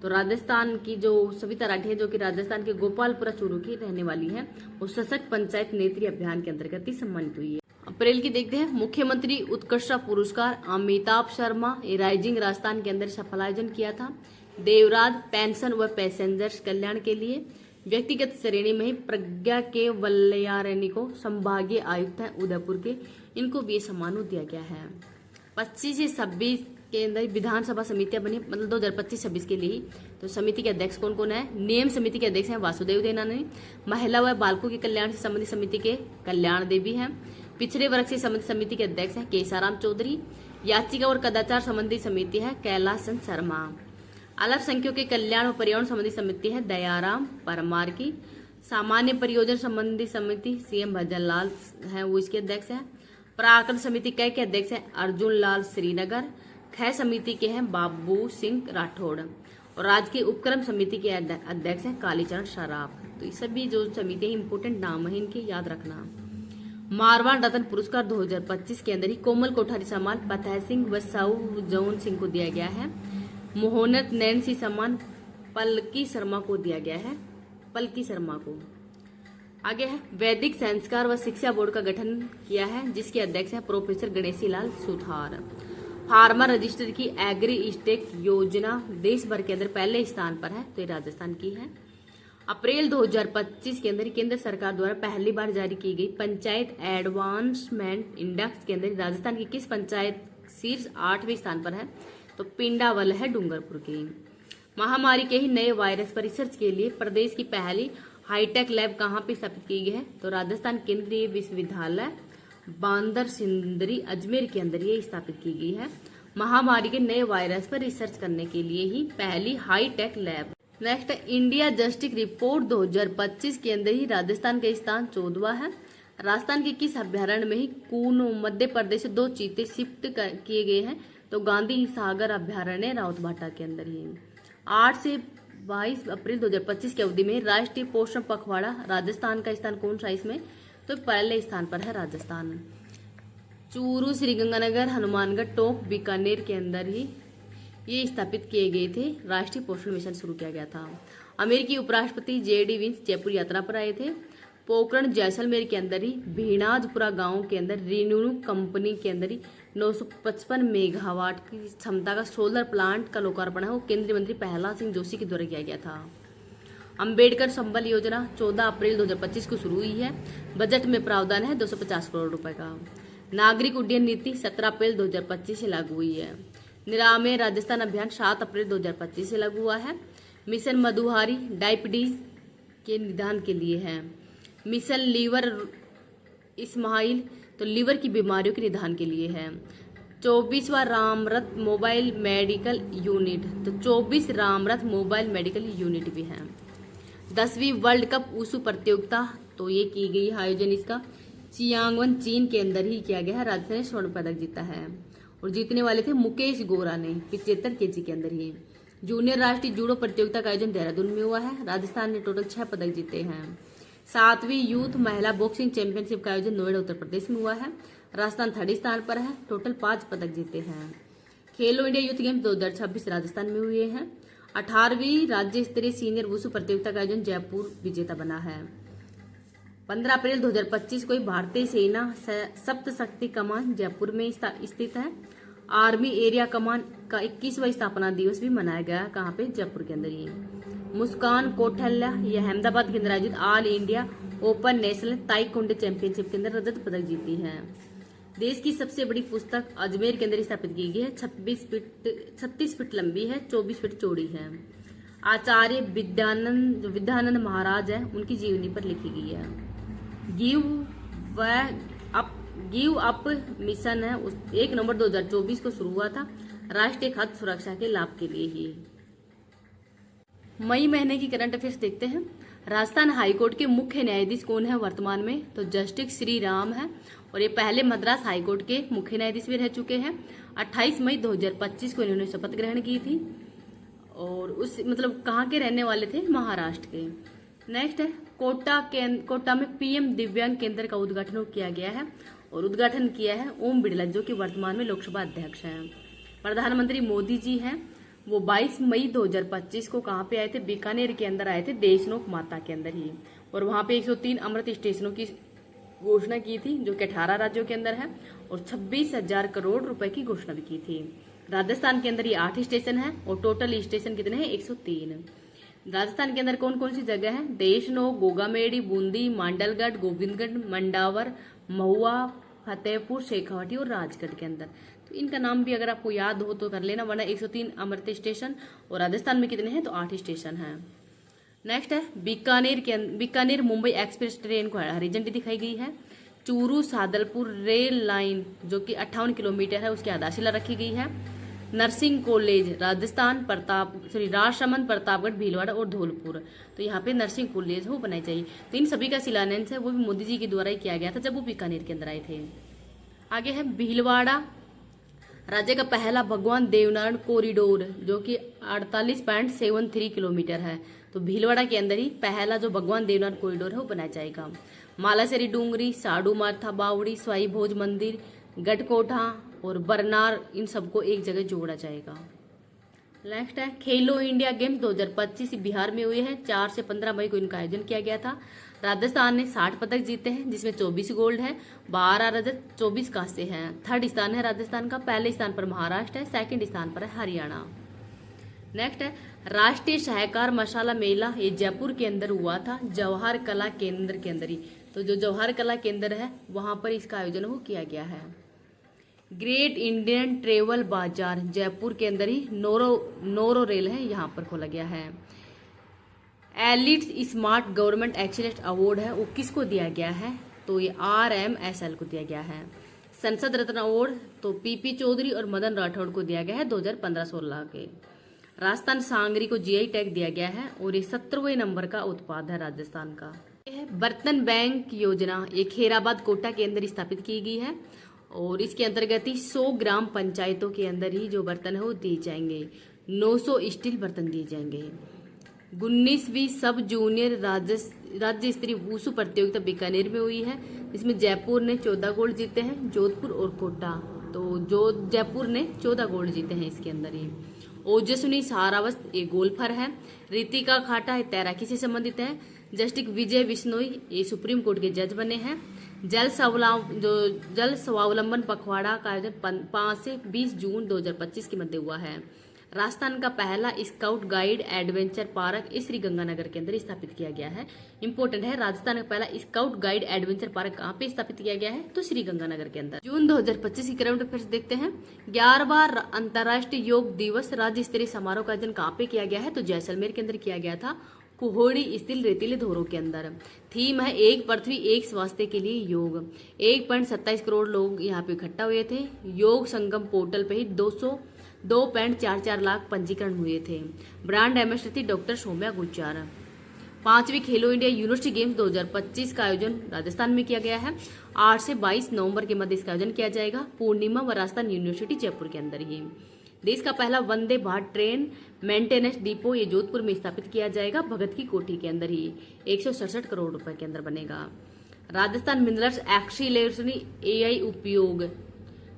तो राजस्थान की जो सविता राठी है, जो कि राजस्थान के गोपालपुरा चूरू की रहने वाली है, वो सशक्त पंचायत नेतृत्व अभियान के अंतर्गत ही सम्मानित हुई है। अप्रैल की देखते हैं मुख्यमंत्री उत्कृष्ट पुरस्कार अमिताभ शर्मा राइजिंग राजस्थान के अंदर सफल आयोजन किया था। देवराज पेंशन व पैसेंजर्स कल्याण के लिए व्यक्तिगत श्रेणी में ही प्रज्ञा के वल्लयारणी को संभागीय आयुक्त हैं उदयपुर के, इनको भी सम्मान दिया गया है। 25 से 26 के अंदर विधानसभा समितियां बनी, मतलब 2025-26 के लिए ही। तो समिति के अध्यक्ष कौन कौन है? नियम समिति के अध्यक्ष हैं वासुदेव देवनानी। महिला व बालकों के कल्याण से संबंधित समिति के कल्याण देवी हैं। पिछड़े वर्ग से संबंधित समिति के अध्यक्ष हैं केसाराम चौधरी। याचिका और कदाचार संबंधी समिति है कैलाश चंद शर्मा। अल्पसंख्यकों के कल्याण व पर्यावरण संबंधी समिति है दयाराम परमार की। सामान्य परियोजना संबंधी समिति CM भजन लाल है, वो इसके अध्यक्ष है। प्राकृत समिति कै के अध्यक्ष हैं अर्जुन लाल श्रीनगर। खय समिति के हैं बाबू सिंह राठौड़ और राजकीय उपक्रम समिति के अध्यक्ष हैं कालीचरण सराफ। तो ये सभी जो समिति इंपोर्टेंट नाम है, इनके याद रखना। मारवाड़ रत्न पुरस्कार 2025 के अंदर ही कोमल कोठारी सम्मान फतेह सिंह व साऊ जौन सिंह को दिया गया है। मोहनत नैन्सी सम्मान पलकी शर्मा को दिया गया है, पलकी शर्मा को। आगे है वैदिक संस्कार व शिक्षा बोर्ड का गठन किया है, जिसके अध्यक्ष हैं professor Ganeshi Lal Suthar. Farmer register की एग्री स्टेक योजना देश भर के अंदर पहले स्थान पर है, तो ये राजस्थान की है। अप्रैल 2025 के अंदर केंद्र सरकार द्वारा पहली बार जारी की गई पंचायत एडवांसमेंट इंडेक्स के अंदर राजस्थान की किस पंचायत शीर्ष 8वें स्थान पर है? तो पिंडावल है डूंगरपुर की। महामारी के ही नए वायरस पर रिसर्च के लिए प्रदेश की पहली हाईटेक लैब कहाँ पे स्थापित की गई है? तो राजस्थान केंद्रीय विश्वविद्यालय बांदर सिंदरी अजमेर के अंदर ये स्थापित की गई है। महामारी के नए वायरस पर रिसर्च करने के लिए ही पहली hi tech lab. Next India justice report 2025 के अंदर ही राजस्थान का स्थान 14वां है। राजस्थान के किस अभ्यारण्य में ही कूनो मध्य प्रदेश से 2 चीते शिफ्ट किए गए हैं? तो गांधी सागर अभ्यारण्य राउतभाटा के अंदर ही। 8 से 22 अप्रैल 2025 की अवधि में राष्ट्रीय पोषण पखवाड़ा राजस्थान का स्थान कौन सा इसमें? तो पहले स्थान पर है राजस्थान। चूरू, श्रीगंगानगर, हनुमानगढ़, टोंक, बीकानेर के अंदर ही ये स्थापित किए गए थे। राष्ट्रीय पोषण मिशन शुरू किया गया था। अमेरिकी उपराष्ट्रपति JD वेंस जयपुर यात्रा पर आए थे। पोखरण, जैसलमेर के अंदर ही भीणाजपुरा गांव के अंदर रिन्यू कंपनी के अंदर ही 955 मेगावाट की क्षमता का सोलर प्लांट का लोकार्पण है वो केंद्रीय मंत्री प्रहलाद सिंह जोशी के द्वारा किया गया था। अंबेडकर संबल योजना 14 अप्रैल 2025 को शुरू हुई है। बजट में प्रावधान है 250 करोड़ रुपए का। नागरिक उड्डयन नीति 17 अप्रैल 2025 से लागू हुई है। निरामय राजस्थान अभियान 7 अप्रैल 2025 से लागू हुआ है। मिशन मधुहारी डायबिटीज के निदान के लिए है। मिशन लीवर इस्माइल तो लीवर की बीमारियों के निदान के लिए है। 24वां रामरथ मोबाइल मेडिकल यूनिट तो 24 रामरथ मोबाइल मेडिकल यूनिट भी है। 10वीं वर्ल्ड कप वुशु प्रतियोगिता तो ये की गई आयोजन इसका चियांगवन चीन के अंदर ही किया गया है। राजस्थान ने स्वर्ण पदक जीता है और जीतने वाले थे मुकेश गोरा ने 75 kg के अंदर ही। जूनियर राष्ट्रीय जूडो प्रतियोगिता का आयोजन देहरादून में हुआ है। राजस्थान ने टोटल 6 पदक जीते हैं। 7वीं यूथ महिला बॉक्सिंग चैंपियनशिप का आयोजन नोएडा उत्तर प्रदेश में हुआ है। राजस्थान 3rd स्थान पर है। टोटल 5 पदक जीते हैं। खेलो इंडिया यूथ गेम्स 2026 राजस्थान में हुए हैं। 18वीं राज्य स्तरीय सीनियर वुशु प्रतियोगिता का आयोजन जयपुर विजेता बना है। 15 अप्रैल 2025 को भारतीय सेना सप्त शक्ति कमान जयपुर में स्थित है। आर्मी एरिया कमान का 21वां स्थापना दिवस भी मनाया गया। कहाँ पे? जयपुर के अंदर ही। मुस्कान कौठल्या ये अहमदाबाद के अंदर आयोजित all India open national taekwondo championship के अंदर रजत पदक जीती है। देश की सबसे बड़ी पुस्तक अजमेर के अंदर स्थापित की गई है। 36 फीट लंबी है, 24 फीट चौड़ी है। आचार्य विद्यानंद महाराज है, उनकी जीवनी पर लिखी गई है। गिव अप मिशन है 1 नवंबर 2024 को शुरू हुआ था राष्ट्रीय खाद्य सुरक्षा के लाभ के लिए ही। मई महीने की करंट अफेयर्स देखते हैं। राजस्थान हाईकोर्ट के मुख्य न्यायाधीश कौन है वर्तमान में? तो जस्टिस श्री राम है और ये पहले मद्रास हाईकोर्ट के मुख्य न्यायाधीश भी रह चुके हैं। 28 मई 2025 को इन्होंने शपथ ग्रहण की थी और उस कहाँ के रहने वाले थे? महाराष्ट्र के। नेक्स्ट है कोटा में PM दिव्यांग केंद्र का उद्घाटन किया गया है और उद्घाटन किया है ओम बिड़ला जो कि वर्तमान में लोकसभा अध्यक्ष हैं। प्रधानमंत्री मोदी जी हैं, वो 22 मई 2025 को कहाँ पे आए थे? बीकानेर के अंदर आए थे, देशनोक माता के अंदर ही। और वहां पे 103 अमृत स्टेशनों की घोषणा की थी जो कि 18 राज्यों के अंदर है और 26,000 करोड़ रुपए की घोषणा भी की थी। राजस्थान के अंदर ये 8 स्टेशन है और टोटल स्टेशन कितने हैं? 103। राजस्थान के अंदर कौन कौन सी जगह है? देशनोक, गोगामेड़ी, बूंदी, मांडलगढ़, गोविंदगढ़, मंडावर, महुआ, फतेहपुर, शेखावाटी और राजगढ़ के अंदर। तो इनका नाम भी अगर आपको याद हो तो कर लेना, वरना 103 अमृत स्टेशन और राजस्थान में कितने हैं? तो 8 स्टेशन हैं। नेक्स्ट है बीकानेर मुंबई एक्सप्रेस ट्रेन को हरी झंडी दिखाई गई है। चूरू सादलपुर रेल लाइन जो कि 58 किलोमीटर है उसकी आधारशिला रखी गई है। नर्सिंग कॉलेज राजस्थान राजसमंद, प्रतापगढ़, भीलवाड़ा और धौलपुर, तो यहाँ पे नर्सिंग कॉलेज हो बनाई चाहिए। तो इन सभी का शिलान्यास है वो भी मोदी जी के द्वारा ही किया गया था जब वो बीकानेर के अंदर आए थे। आगे है भीलवाड़ा राज्य का पहला भगवान देवनारायण कॉरिडोर जो कि 48.73 किलोमीटर है। तो भीलवाड़ा के अंदर ही पहला जो भगवान देवनारायण कॉरिडोर है वो बनाया जाएगा। मालासरी डूंगरी, साडू माथा बावड़ी, स्वाई भोज मंदिर, गढ़कोटा और बरनार, इन सबको एक जगह जोड़ा जाएगा। नेक्स्ट है खेलो इंडिया गेम्स 2025 बिहार में हुए हैं। 4 से 15 मई को इनका आयोजन किया गया था। राजस्थान ने 60 पदक जीते हैं जिसमें 24 गोल्ड है, 12 रजत, 24 कांस्य हैं। 3rd स्थान है राजस्थान का। पहले स्थान पर महाराष्ट्र है, 2nd स्थान पर है हरियाणा। नेक्स्ट है राष्ट्रीय सहकार मसाला मेला, ये जयपुर के अंदर हुआ था जवाहर कला केंद्र के अंदर ही। तो जो जवाहर कला केंद्र है वहां पर इसका आयोजन हो किया गया है। ग्रेट इंडियन ट्रेवल बाजार जयपुर के अंदर ही नोरो रेल है, यहाँ पर खोला गया है। Elites smart government excellence award है वो किसको दिया गया है? तो ये RMSL को दिया गया है। संसद रत्न अवार्ड तो PP चौधरी और मदन राठौड़ को दिया गया है 2015-16 के। राजस्थान सांगरी को GI टैग दिया गया है और ये 17वें नंबर का उत्पाद है राजस्थान का। यह है बर्तन बैंक योजना, ये खैराबाद कोटा के अंदर स्थापित की गई है और इसके अंतर्गत ही 100 ग्राम पंचायतों के अंदर ही जो बर्तन है वो दिए जाएंगे। 900 स्टील बर्तन दिए जाएंगे। 19वीं सब जूनियर राज्य स्तरीय वुशु प्रतियोगिता बीकानेर में हुई है, इसमें जयपुर ने 14 गोल्ड जीते हैं, जोधपुर और कोटा। तो जो जयपुर ने 14 गोल्ड जीते हैं इसके अंदर ही। ओजस्विनी सहारावत ये गोल्फर है। रितिका खाटा है तैराकी से संबंधित है। जस्टिस विजय बिश्नोई ये सुप्रीम कोर्ट के जज बने हैं। जल स्वावलंबन पखवाड़ा का आयोजन 5 से 20 जून 2025 के मध्य हुआ है। राजस्थान का पहला स्काउट गाइड एडवेंचर पार्क इस श्रीगंगानगर के अंदर स्थापित किया गया है। इंपॉर्टेंट है, राजस्थान का पहला स्काउट गाइड एडवेंचर पार्क कहाँ पे स्थापित किया गया है? तो श्रीगंगानगर के अंदर। जून 2025 की करंट अफेयर्स देखते हैं। 11वां अंतर्राष्ट्रीय योग दिवस राज्य स्तरीय समारोह का आयोजन कहाँ पे किया गया है? तो जैसलमेर के अंदर किया गया था, कुहोड़ी स्थित रेतीले धोरों के अंदर। थीम है एक पृथ्वी एक स्वास्थ्य के लिए योग। 1.27 करोड़ लोग यहाँ पे इकट्ठा हुए थे। योग संगम पोर्टल पे ही 2.44 लाख पंजीकरण हुए थे। ब्रांड एम्बेसडर थी डॉक्टर सौम्या गुज्जार। 5वीं खेलो इंडिया यूनिवर्सिटी गेम्स 2025 का आयोजन राजस्थान में किया गया है। 8 से 22 नवंबर के मध्य इसका आयोजन किया जाएगा, पूर्णिमा व राजस्थान यूनिवर्सिटी जयपुर के अंदर ही। देश का पहला Vande Bharat train maintenance depot ये जोधपुर में स्थापित किया जाएगा, भगत की कोठी के अंदर ही। 167 करोड़ रुपए के अंदर बनेगा। राजस्थान मिनरल्स एक्सीलरेशन AI उपयोग,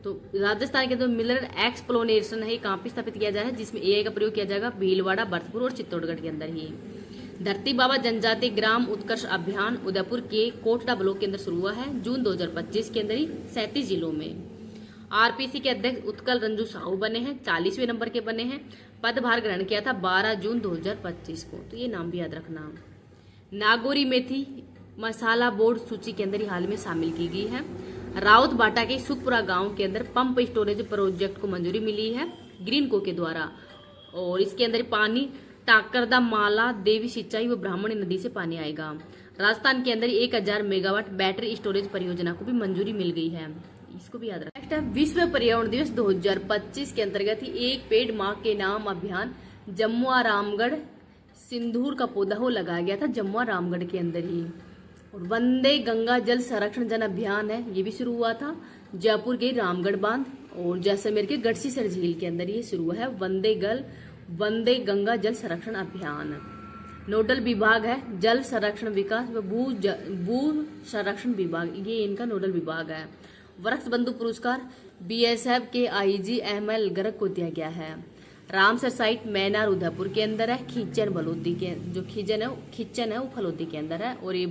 तो राजस्थान के अंदर मिनरल एक्सप्लोरेशन है, कहाँ पे स्थापित किया जाएगा, जिसमें AI का प्रयोग किया जाएगा भीलवाड़ा, भरतपुर और चित्तौड़गढ़ के अंदर ही। धरती बाबा जनजाति ग्राम उत्कर्ष अभियान उदयपुर के कोटड़ा ब्लॉक के अंदर शुरू हुआ है जून 2025 के अंदर ही 37 जिलों में। RPC के अध्यक्ष उत्कल रंजू साहू बने हैं, 40वें नंबर के बने हैं। पदभार ग्रहण किया था 12 जून 2025 को, तो ये नाम भी याद रखना। नागौरी मेथी मसाला बोर्ड सूची के अंदर हाल में शामिल की गई है। राउत बाटा के सुखपुरा गांव के अंदर पंप स्टोरेज प्रोजेक्ट को मंजूरी मिली है ग्रीनको के द्वारा, और इसके अंदर पानी टाकरदा माला देवी सिंचाई व ब्राह्मणी नदी से पानी आएगा। राजस्थान के अंदर 1000 मेगावाट बैटरी स्टोरेज परियोजना को भी मंजूरी मिल गई है, इसको भी याद रखना। नेक्स्ट है विश्व पर्यावरण दिवस 2025 के अंतर्गत ही एक पेड़ माँ के नाम अभियान जम्मू रामगढ़ सिंदूर का पौधा हो लगाया गया था जम्मू रामगढ़ के अंदर ही। और वंदे गंगा जल संरक्षण जन अभियान है, ये भी शुरू हुआ था जयपुर के रामगढ़ बांध और जैसलमेर के गढ़सीसर झील के अंदर ये शुरू है वंदे गंगा जल संरक्षण अभियान। नोडल विभाग है जल संरक्षण विकास व भू संरक्षण विभाग, ये इनका नोडल विभाग है। वृक्ष बंधु पुरस्कार BSF के IG ML गर्ग को दिया गया है। रामसर साइट मैनार उदयपुर के अंदर है। खींचन बलोदी के जो खींचन है वो फलोदी के अंदर है, और ये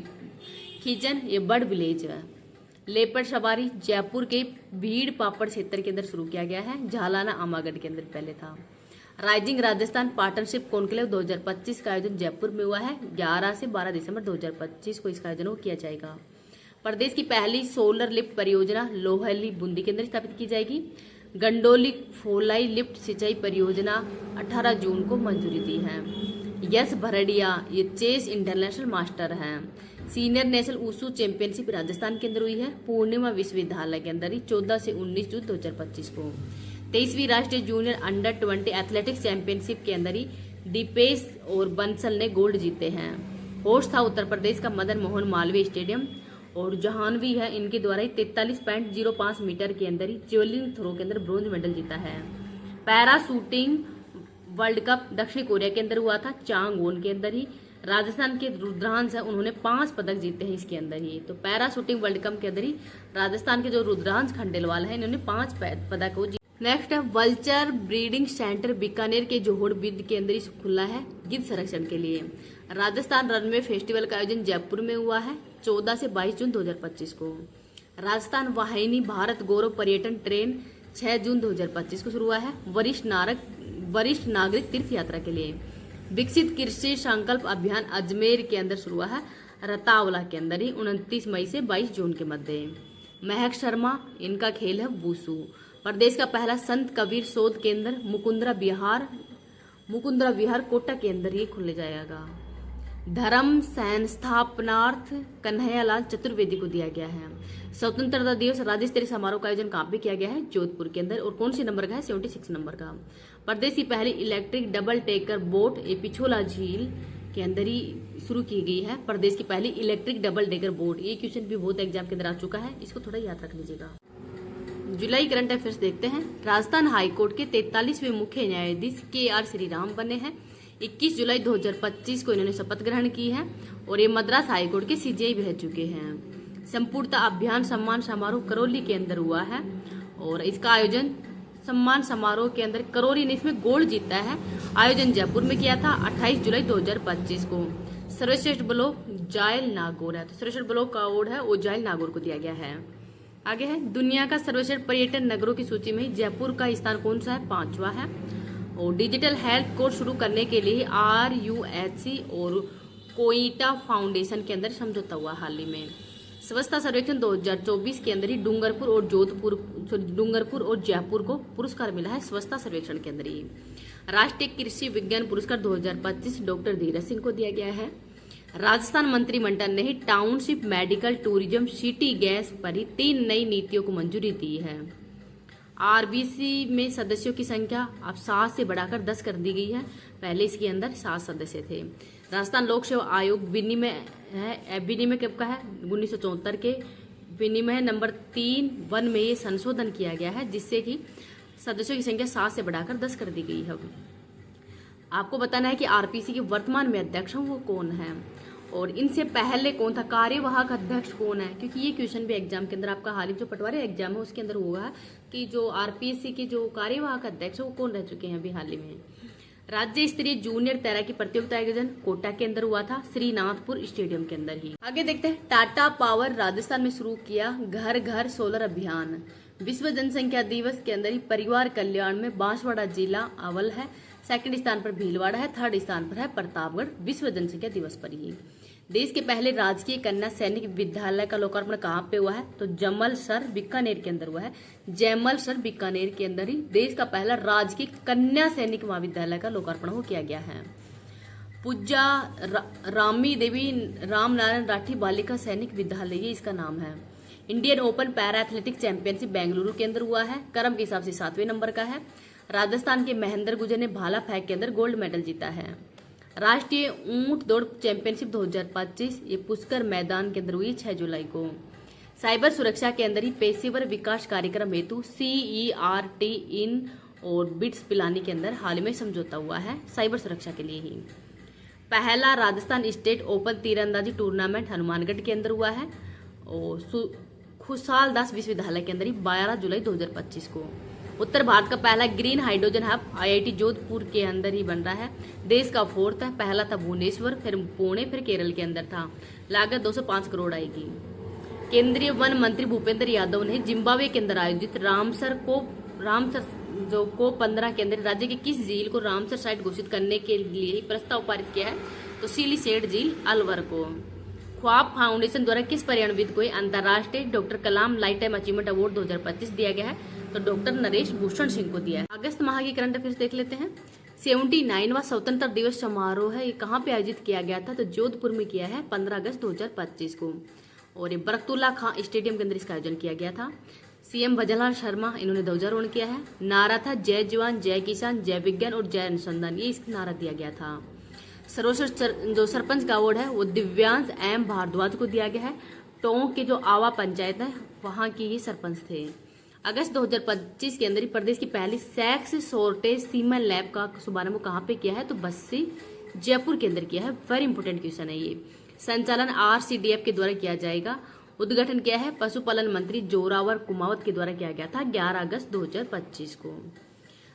खींचन ये बर्ड विलेज है। लेपर्ड सवारी जयपुर के भीड़ पापड़ क्षेत्र के अंदर शुरू किया गया है, झालाना आमागढ़ के अंदर पहले था। राइजिंग राजस्थान पार्टनरशिप कॉन्क्लेव 2025 का आयोजन जयपुर में हुआ है। 11 से 12 दिसंबर 2025 को इसका आयोजन किया जाएगा। प्रदेश की पहली सोलर लिफ्ट परियोजना लोहली बूंदी के अंदर स्थापित की जाएगी। गंडोली फोलाई लिफ्ट सिंचाई परियोजना 18 जून को मंजूरी दी है। यश भरडिया ये चेस इंटरनेशनल मास्टर हैं। सीनियर नेशनल ऊसू चैंपियनशिप राजस्थान के अंदर हुई है, पूर्णिमा विश्वविद्यालय के अंदर ही 14 से 19 जून 2025 को। 23वीं राष्ट्रीय जूनियर अंडर 20 एथलेटिक्स चैंपियनशिप के अंदर ही दीपेश और बंसल ने गोल्ड जीते हैं। होस्ट था उत्तर प्रदेश का मदन मोहन मालवीय स्टेडियम, और जहानवी है इनके द्वारा ही 43.05 मीटर के अंदर ही जेवलिन थ्रो के अंदर ब्रोंज मेडल जीता है। पैरा शूटिंग वर्ल्ड कप दक्षिण कोरिया के अंदर हुआ था, चांगवोन के अंदर ही। राजस्थान के रुद्रांश है, उन्होंने 5 पदक जीते हैं इसके अंदर ही। तो पैरा शूटिंग वर्ल्ड कप के अंदर ही राजस्थान के जो रुद्रांश खंडेलवाल है इन्होंने 5 पदक को। नेक्स्ट है वल्चर ब्रीडिंग सेंटर बीकानेर के जोहड़ बिद के अंदर ही खुला है गिद्ध संरक्षण के लिए। राजस्थान रनवे फेस्टिवल का आयोजन जयपुर में हुआ है 14 से 22 जून 2025 को। राजस्थान वाहिनी भारत गौरव पर्यटन ट्रेन 6 जून 2025 को शुरू हुआ है वरिष्ठ नागरिक तीर्थ यात्रा के लिए। विकसित कृषि संकल्प अभियान अजमेर के अंदर शुरू हुआ है रतावला के अंदर ही 29 मई से 22 जून के मध्य। महक शर्मा इनका खेल है वुशु। प्रदेश का पहला संत कबीर शोध केंद्र मुकुंदरा विहार कोटा के अंदर ही खुल जाएगा। धर्म संस्थापनार्थ कन्हैयालाल चतुर्वेदी को दिया गया है। स्वतंत्रता दिवस राज्य स्तरीय समारोह का आयोजन कहाँ पे किया गया है? जोधपुर के अंदर। और कौन सी नंबर का है? 76 नंबर का। प्रदेश की पहली electric double taker boat Pichola झील के अंदर ही शुरू की गई है। प्रदेश की पहली इलेक्ट्रिक डबल डेकर बोट, ये क्वेश्चन भी बहुत एग्जाम के अंदर आ चुका है, इसको थोड़ा याद रख लीजिएगा। जुलाई करंट अफेयर्स देखते हैं। राजस्थान हाईकोर्ट के 43वें मुख्य न्यायाधीश KR श्रीराम बने हैं। 21 जुलाई 2025 को इन्होंने शपथ ग्रहण की है और ये मद्रास हाईकोर्ट के सीजेआई भी रह चुके हैं। संपूर्णता अभियान सम्मान समारोह करौली के अंदर हुआ है और इसका आयोजन सम्मान समारोह के अंदर करौली ने इसमें गोल्ड जीता है। आयोजन जयपुर में किया था 28 जुलाई 2025 को। सर्वश्रेष्ठ ब्लॉक जायल नागौर है, तो सर्वश्रेष्ठ ब्लॉक का अवार्ड है वो जायल नागौर को दिया गया है। आगे है दुनिया का सर्वश्रेष्ठ पर्यटन नगरों की सूची में जयपुर का स्थान कौन सा है? 5वां है। और डिजिटल हेल्थ कोर्स शुरू करने के लिए RUHC और कोइटा फाउंडेशन के अंदर समझौता हुआ हाल ही में। स्वच्छता सर्वेक्षण 2024 के अंदर ही डूंगरपुर और जयपुर को पुरस्कार मिला है स्वच्छता सर्वेक्षण के अंदर ही। राष्ट्रीय कृषि विज्ञान पुरस्कार 2025 डॉक्टर धीरज सिंह को दिया गया है। राजस्थान मंत्रिमंडल ने ही township, medical, tourism, city gas पर ही 3 नई नीतियों को मंजूरी दी है। RBC में सदस्यों की संख्या अब 7 से बढ़ाकर 10 कर दी गई है। पहले इसके अंदर 7 सदस्य थे। राजस्थान लोक सेवा आयोग विनिमय कब का है? 1974 के विनिमय नंबर 3(1) में ये संशोधन किया गया है जिससे कि सदस्यों की संख्या 7 से बढ़ाकर 10 कर दी गई है। आपको बताना है कि RPC के वर्तमान में अध्यक्ष वो कौन है और इनसे पहले कौन था, कार्यवाहक अध्यक्ष कौन है, क्योंकि ये क्वेश्चन भी एग्जाम के अंदर आपका हाल ही जो पटवारी एग्जाम है उसके अंदर हुआ कि जो RPC के जो कार्यवाहक अध्यक्ष है वो कौन रह चुके हैं अभी हाल ही में। राज्य स्तरीय जूनियर तैराकी प्रतियोगिता आयोजन कोटा के अंदर हुआ था, श्रीनाथपुर स्टेडियम के अंदर ही। आगे देखते हैं टाटा पावर राजस्थान में शुरू किया घर घर सोलर अभियान। विश्व जनसंख्या दिवस के अंदर ही परिवार कल्याण में बांसवाड़ा जिला अव्वल है, सेकंड स्थान पर भीलवाड़ा है, थर्ड स्थान पर है प्रतापगढ़ विश्व जनसंख्या दिवस पर ही। देश के पहले राजकीय कन्या सैनिक विद्यालय का लोकार्पण कहाँ पे हुआ है? तो जमलसर बीकानेर के अंदर हुआ है। जैमलसर बीकानेर के अंदर ही देश का पहला राजकीय कन्या सैनिक महाविद्यालय का लोकार्पण हो किया गया है। पूजा रामी देवी रामनारायण राठी बालिका सैनिक विद्यालय ये इसका नाम है। Indian open para athletics championship Bengaluru के अंदर हुआ है, क्रम के हिसाब से 7वें नंबर का है। राजस्थान के महेंद्र गुर्जर ने भाला फेंक के अंदर गोल्ड मेडल जीता है। राष्ट्रीय ऊंट दौड़ चैंपियनशिप 2025 ये पुष्कर मैदान के अंदर हुई 6 जुलाई को। साइबर सुरक्षा के अंदर ही पेशेवर विकास कार्यक्रम हेतु CERT इन और बिट्स पिलानी के अंदर हाल में समझौता हुआ है साइबर सुरक्षा के लिए ही। पहला राजस्थान स्टेट ओपन तीरंदाजी टूर्नामेंट हनुमानगढ़ के अंदर हुआ है और खुशहाल दास विश्वविद्यालय के अंदर ही 12 जुलाई 2025 को। उत्तर भारत का पहला green hydrogen hub IIT Jodhpur के अंदर ही बन रहा है। देश का 4th है, पहला था भुवनेश्वर, फिर पुणे, फिर केरल के अंदर था। लागत 205 करोड़ आएगी। केंद्रीय वन मंत्री भूपेंद्र यादव ने जिम्बाब्वे के अंदर आयोजित रामसर को 15 के अंदर राज्य के किस झील को रामसर साइट घोषित करने के लिए प्रस्ताव पारित किया है? तो सिलीसेट झील अलवर को। ख्वाब फाउंडेशन द्वारा किस पर्यावरणविद को अंतर्राष्ट्रीय डॉक्टर कलाम लाइफ टाइम अचीवमेंट अवार्ड 2025 दिया गया है? तो डॉक्टर नरेश भूषण सिंह को दिया है। अगस्त माह की करंट अफेयर्स देख लेते हैं। 79वां स्वतंत्रता दिवस समारोह है, ये कहाँ पे आयोजित किया गया था? तो जोधपुर में किया है 15 अगस्त 2025 को और ये बरकतुल्ला खां स्टेडियम के अंदर इसका आयोजन किया गया था। CM भजनलाल शर्मा इन्होंने ध्वजारोहण किया है। नारा था जय जवान, जय किसान, जय विज्ञान और जय अनुसंधान, ये इसका नारा दिया गया था। सर्वश्रेष्ठ जो सरपंच का अवार्ड है वो दिव्यांश M भारद्वाज को दिया गया है। टोंक के जो आवा पंचायत है वहां की ही सरपंच थे। अगस्त 2025 के अंदर ही प्रदेश की पहली सेक्स शॉर्टेज सीमन लैब का शुभारंभ कहाँ पे किया है? तो बस्सी जयपुर के अंदर किया है। वेरी इंपोर्टेंट क्वेश्चन है ये। संचालन RCDF के द्वारा किया जाएगा। उद्घाटन किया है पशुपालन मंत्री जोरावर कुमावत के द्वारा किया गया था 11 अगस्त 2025 को।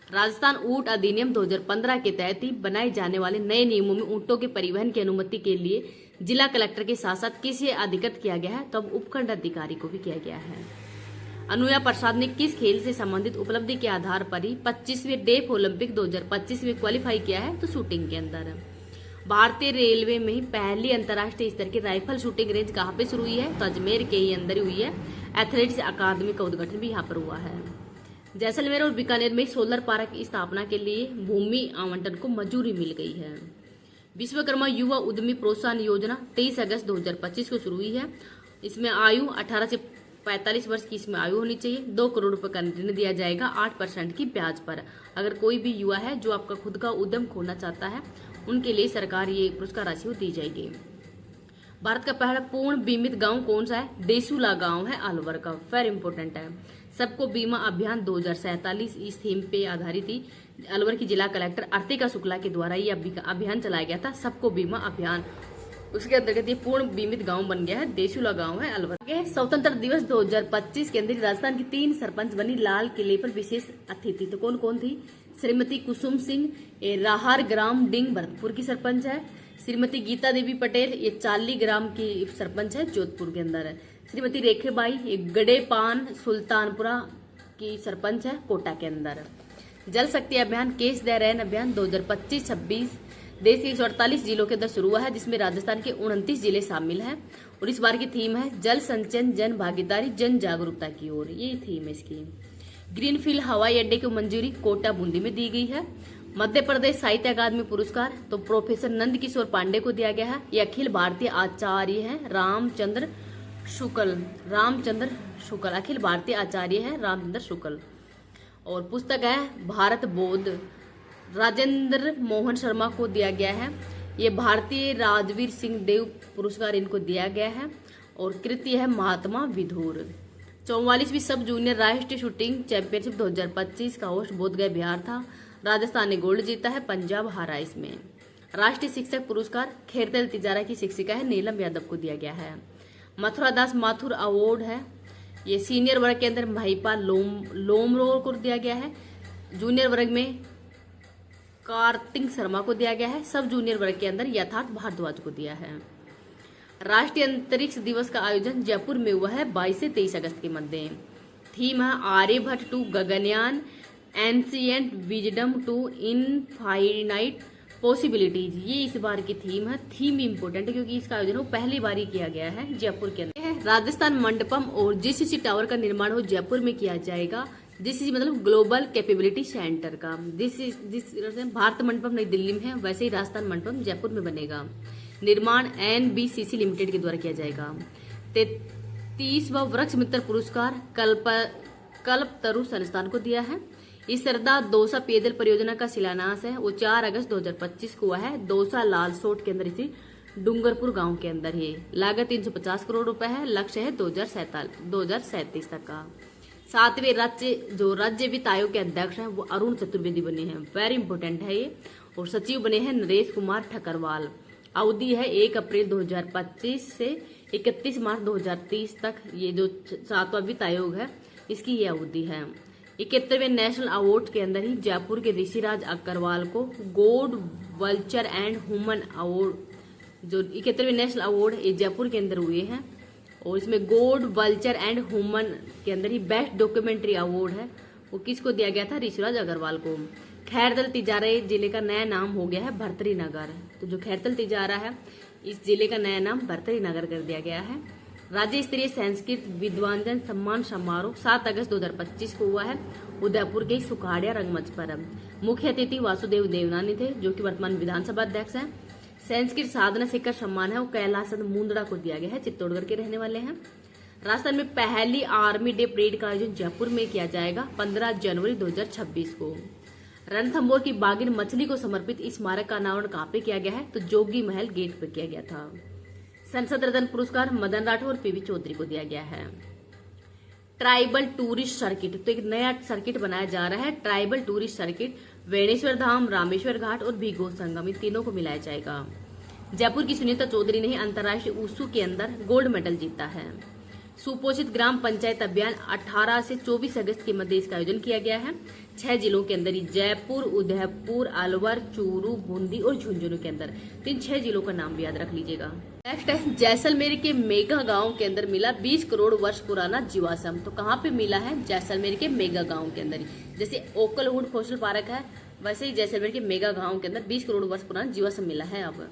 राजस्थान ऊंट अधिनियम 2015 के तहत ही बनाए जाने वाले नए नियमों में ऊंटों के परिवहन की अनुमति के लिए जिला कलेक्टर के साथ साथ किसे अधिकृत किया गया है? तो अब उपखंड अधिकारी को भी किया गया है। अनुया प्रसाद ने किस खेल से संबंधित उपलब्धि के आधार पर ही 25वें डेफ ओलंपिक 2025 में क्वालिफाई किया है? तो शूटिंग के अंदर। भारतीय रेलवे में ही पहली अंतर्राष्ट्रीय स्तर की राइफल शूटिंग रेंज कहाँ पे शुरू हुई है? तो अजमेर के ही अंदर हुई है। एथलेटिक्स अकादमी का उद्घाटन भी यहाँ पर हुआ है। जैसलमेर और बीकानेर में सोलर पार्क की स्थापना के लिए भूमि आवंटन को मंजूरी मिल गई है। विश्वकर्मा युवा उद्यमी प्रोत्साहन योजना 23 अगस्त 2025 को शुरू हुई है। इसमें आयु 18 से 45 वर्ष की इसमें आयु होनी चाहिए। 2 करोड़ रुपए का ऋण दिया जाएगा 8% की ब्याज पर। अगर कोई भी युवा है जो आपका खुद का उद्यम खोलना चाहता है उनके लिए सरकार ये पुरस्कार राशि दी जाएगी। भारत का पहला पूर्ण बीमित गांव कौन सा है? देसुला गांव है अलवर का। वेरी इंपोर्टेंट है। सबको बीमा अभियान 2047 इस थीम पे आधारित थी। अलवर की जिला कलेक्टर अर्तिका शुक्ला के द्वारा ये अभियान चलाया गया था, सबको बीमा अभियान। उसके अंतर्गत ये पूर्ण बीमित गांव बन गया है, देशुला गांव है अलवर के। स्वतंत्र दिवस 2025 के अंदर राजस्थान की 3 सरपंच बनी लाल किले पर विशेष अतिथि। तो कौन कौन थी? श्रीमती कुसुम सिंह, ये राहर ग्राम डिंग भरतपुर की सरपंच है। श्रीमती गीता देवी पटेल, ये चाली ग्राम की सरपंच है, जोधपुर के अंदर है। श्रीमती रेखेबाई, ये गडेपान सुल्तानपुरा की सरपंच है, कोटा के अंदर। जल शक्ति अभियान केस द रैन अभियान 2025-26 देश के 148 जिलों के अंदर शुरू हुआ है, जिसमें राजस्थान के 29 जिले शामिल हैं। और इस बार की थीम है जल संचयन, जन भागीदारी, जन जागरूकता की ओर, ये थीम है इसकी। ग्रीनफील्ड हवाई अड्डे को मंजूरी कोटा बूंदी में दी गई है। मध्य प्रदेश साहित्य अकादमी पुरस्कार तो प्रोफेसर नंद किशोर पांडे को दिया गया है। ये अखिल भारतीय आचार्य है रामचंद्र शुक्ल, अखिल भारतीय आचार्य है रामचंद्र शुक्ल। और पुस्तक है भारत बोध, राजेंद्र मोहन शर्मा को दिया गया है। ये भारतीय राजवीर सिंह देव पुरस्कार इनको दिया गया है। और कृति है महात्मा विधुर। 44वीं सब जूनियर राष्ट्रीय शूटिंग चैंपियनशिप 2025 का होस्ट बोधगया बिहार था। राजस्थान ने गोल्ड जीता है, पंजाब हारा इसमें। राष्ट्रीय शिक्षक पुरस्कार खेरतल तिजारा की शिक्षिका है नीलम यादव को दिया गया है। मथुरा दास माथुर अवार्ड है, ये सीनियर वर्ग के अंदर महिपाल लोमरो को दिया गया है। जूनियर वर्ग में कार्तिक शर्मा को दिया गया है। सब जूनियर वर्ग के अंदर यथार्थ भारद्वाज को दिया है। राष्ट्रीय अंतरिक्ष दिवस का आयोजन जयपुर में हुआ है 22 से 23 अगस्त के मध्य। थीम है Aryabhatta to Gaganyaan, ancient wisdom to infinite possibilities, ये इस बार की थीम है। थीम इंपोर्टेंट है क्योंकि इसका आयोजन पहली बार ही किया गया है जयपुर के अंदर। राजस्थान मंडपम और जीसीसी टावर का निर्माण हो जयपुर में किया जाएगा। जीसीसी मतलब ग्लोबल कैपेबिलिटी सेंटर का। भारत मंडपम नई दिल्ली में है, वैसे ही राजस्थान मंडपम जयपुर में बनेगा। निर्माण NBCC लिमिटेड के द्वारा किया जाएगा। 33वां वृक्ष मित्र पुरस्कार कल्पतरु संस्थान को दिया है। इस सरदार दौसा पेयजल परियोजना का शिलान्यास है, वो 4 अगस्त 2025 को हुआ है। दौसा लालसोट के अंदर इसी डूंगरपुर गांव के अंदर है। लागत 350 करोड़ रुपए है। लक्ष्य है 2037 तक का। 7वें राज्य वित्त आयोग के अध्यक्ष हैं वो अरुण चतुर्वेदी बने हैं, वेरी इंपोर्टेंट है ये। और सचिव बने हैं नरेश कुमार ठकरवाल। अवधि है 1 अप्रैल 2025 से 31 मार्च 2030 तक। ये जो 7वां वित्त आयोग है इसकी ये अवधि है। 71वें नेशनल अवार्ड के अंदर ही जयपुर के ऋषिराज अग्रवाल को गोड वल्चर एंड ह्यूमन अवार्ड, जो 71वें नेशनल अवार्ड ये जयपुर के अंदर हुए हैं। और इसमें गोड वल्चर एंड ह्यूमन के अंदर ही बेस्ट डॉक्यूमेंट्री अवार्ड है, वो किसको दिया गया था? ऋषिराज अग्रवाल को। खैरतल तिजारा जिले का नया नाम हो गया है भर्तरी नगर। तो जो खैरतल तिजारा है इस जिले का नया नाम भर्तरी नगर कर दिया गया है। राज्य स्तरीय संस्कृत विद्वांजन सम्मान समारोह 7 अगस्त 2025 को हुआ है उदयपुर के सुखाड़िया रंगमंच पर। मुख्य अतिथि वासुदेव देवनानी थे, जो कि वर्तमान विधानसभा अध्यक्ष हैं। संस्कृत साधना शिखर सम्मान है वो कैलासचंद मुंदड़ा को दिया गया है, चित्तौड़गढ़ के रहने वाले हैं। राजस्थान में पहली आर्मी डे परेड का आयोजन जयपुर में किया जाएगा 15 जनवरी 2026 को। रणथंभौर की बागिन मछली को समर्पित इस स्मारक का अनावरण कहाँ पे किया गया है? तो जोगी महल गेट पर किया गया था। संसद रत्न पुरस्कार मदन राठौर और पीवी चौधरी को दिया गया है। ट्राइबल टूरिस्ट सर्किट, तो एक नया सर्किट बनाया जा रहा है ट्राइबल टूरिस्ट सर्किट। वेणेश्वर धाम, रामेश्वर घाट और भीगो संगम, इन तीनों को मिलाया जाएगा। जयपुर की सुनीता चौधरी ने अंतर्राष्ट्रीय ऊसू के अंदर गोल्ड मेडल जीता है। सुपोषित ग्राम पंचायत अभियान 18 से 24 अगस्त के मध्य इसका आयोजन किया गया है 6 जिलों के अंदर ही, जयपुर, उदयपुर, अलवर, चूरू, बूंदी और झुंझुनू के अंदर। तो इन 6 जिलों का नाम भी याद रख लीजिएगा। नेक्स्ट है जैसलमेर के मेगा गांव के अंदर मिला 20 करोड़ वर्ष पुराना जीवाश्म। तो कहाँ पे मिला है? जैसलमेर के मेगा गांव के अंदर ही। जैसे ओकलवुड फोसिल पार्क है वैसे ही जैसलमेर के मेगा गांव के अंदर 20 करोड़ वर्ष पुराना जीवाश्म मिला है। अब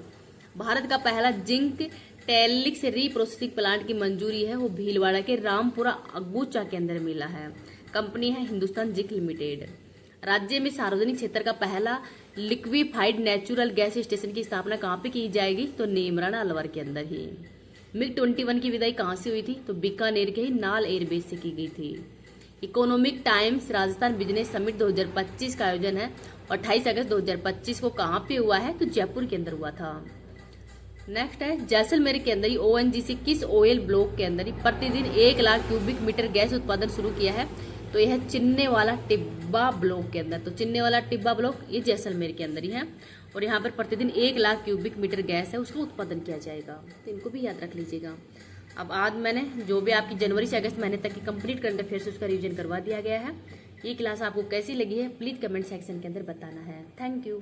भारत का पहला जिंक टेलिक्स रीप्रोसेसिंग प्लांट की मंजूरी है वो भीलवाड़ा के रामपुरा अगुचा के अंदर मिला है। कंपनी है हिंदुस्तान जिंक लिमिटेड। राज्य में सार्वजनिक क्षेत्र का पहला लिक्विफाइड नेचुरल गैस स्टेशन की स्थापना कहाँ पे की जाएगी? तो नेमराना अलवर के अंदर ही। MiG-21 की विदाई कहाँ से हुई थी? तो बीकानेर के ही नाल एयरबेस से की गई थी। Economic times Rajasthan business summit 2025 का आयोजन है 28 अगस्त 2025 को कहाँ पे हुआ है? तो जयपुर के अंदर हुआ था। नेक्स्ट है जैसलमेर के अंदर ही ONGC किस ऑयल ब्लॉक के अंदर ही प्रतिदिन 1 लाख क्यूबिक मीटर गैस उत्पादन शुरू किया है? तो यह है चिन्ने वाला टिब्बा ब्लॉक के अंदर। तो चिन्ने वाला टिब्बा ब्लॉक ये जैसलमेर के अंदर ही है और यहाँ पर प्रतिदिन 1 लाख क्यूबिक मीटर गैस है उसका उत्पादन किया जाएगा। तो इनको भी याद रख लीजिएगा। अब आज मैंने जो भी आपकी जनवरी से अगस्त महीने तक की कंप्लीट करंट अफेयर्स उसका रिवीजन करवा दिया गया है। ये क्लास आपको कैसी लगी है प्लीज कमेंट सेक्शन के अंदर बताना है। Thank you.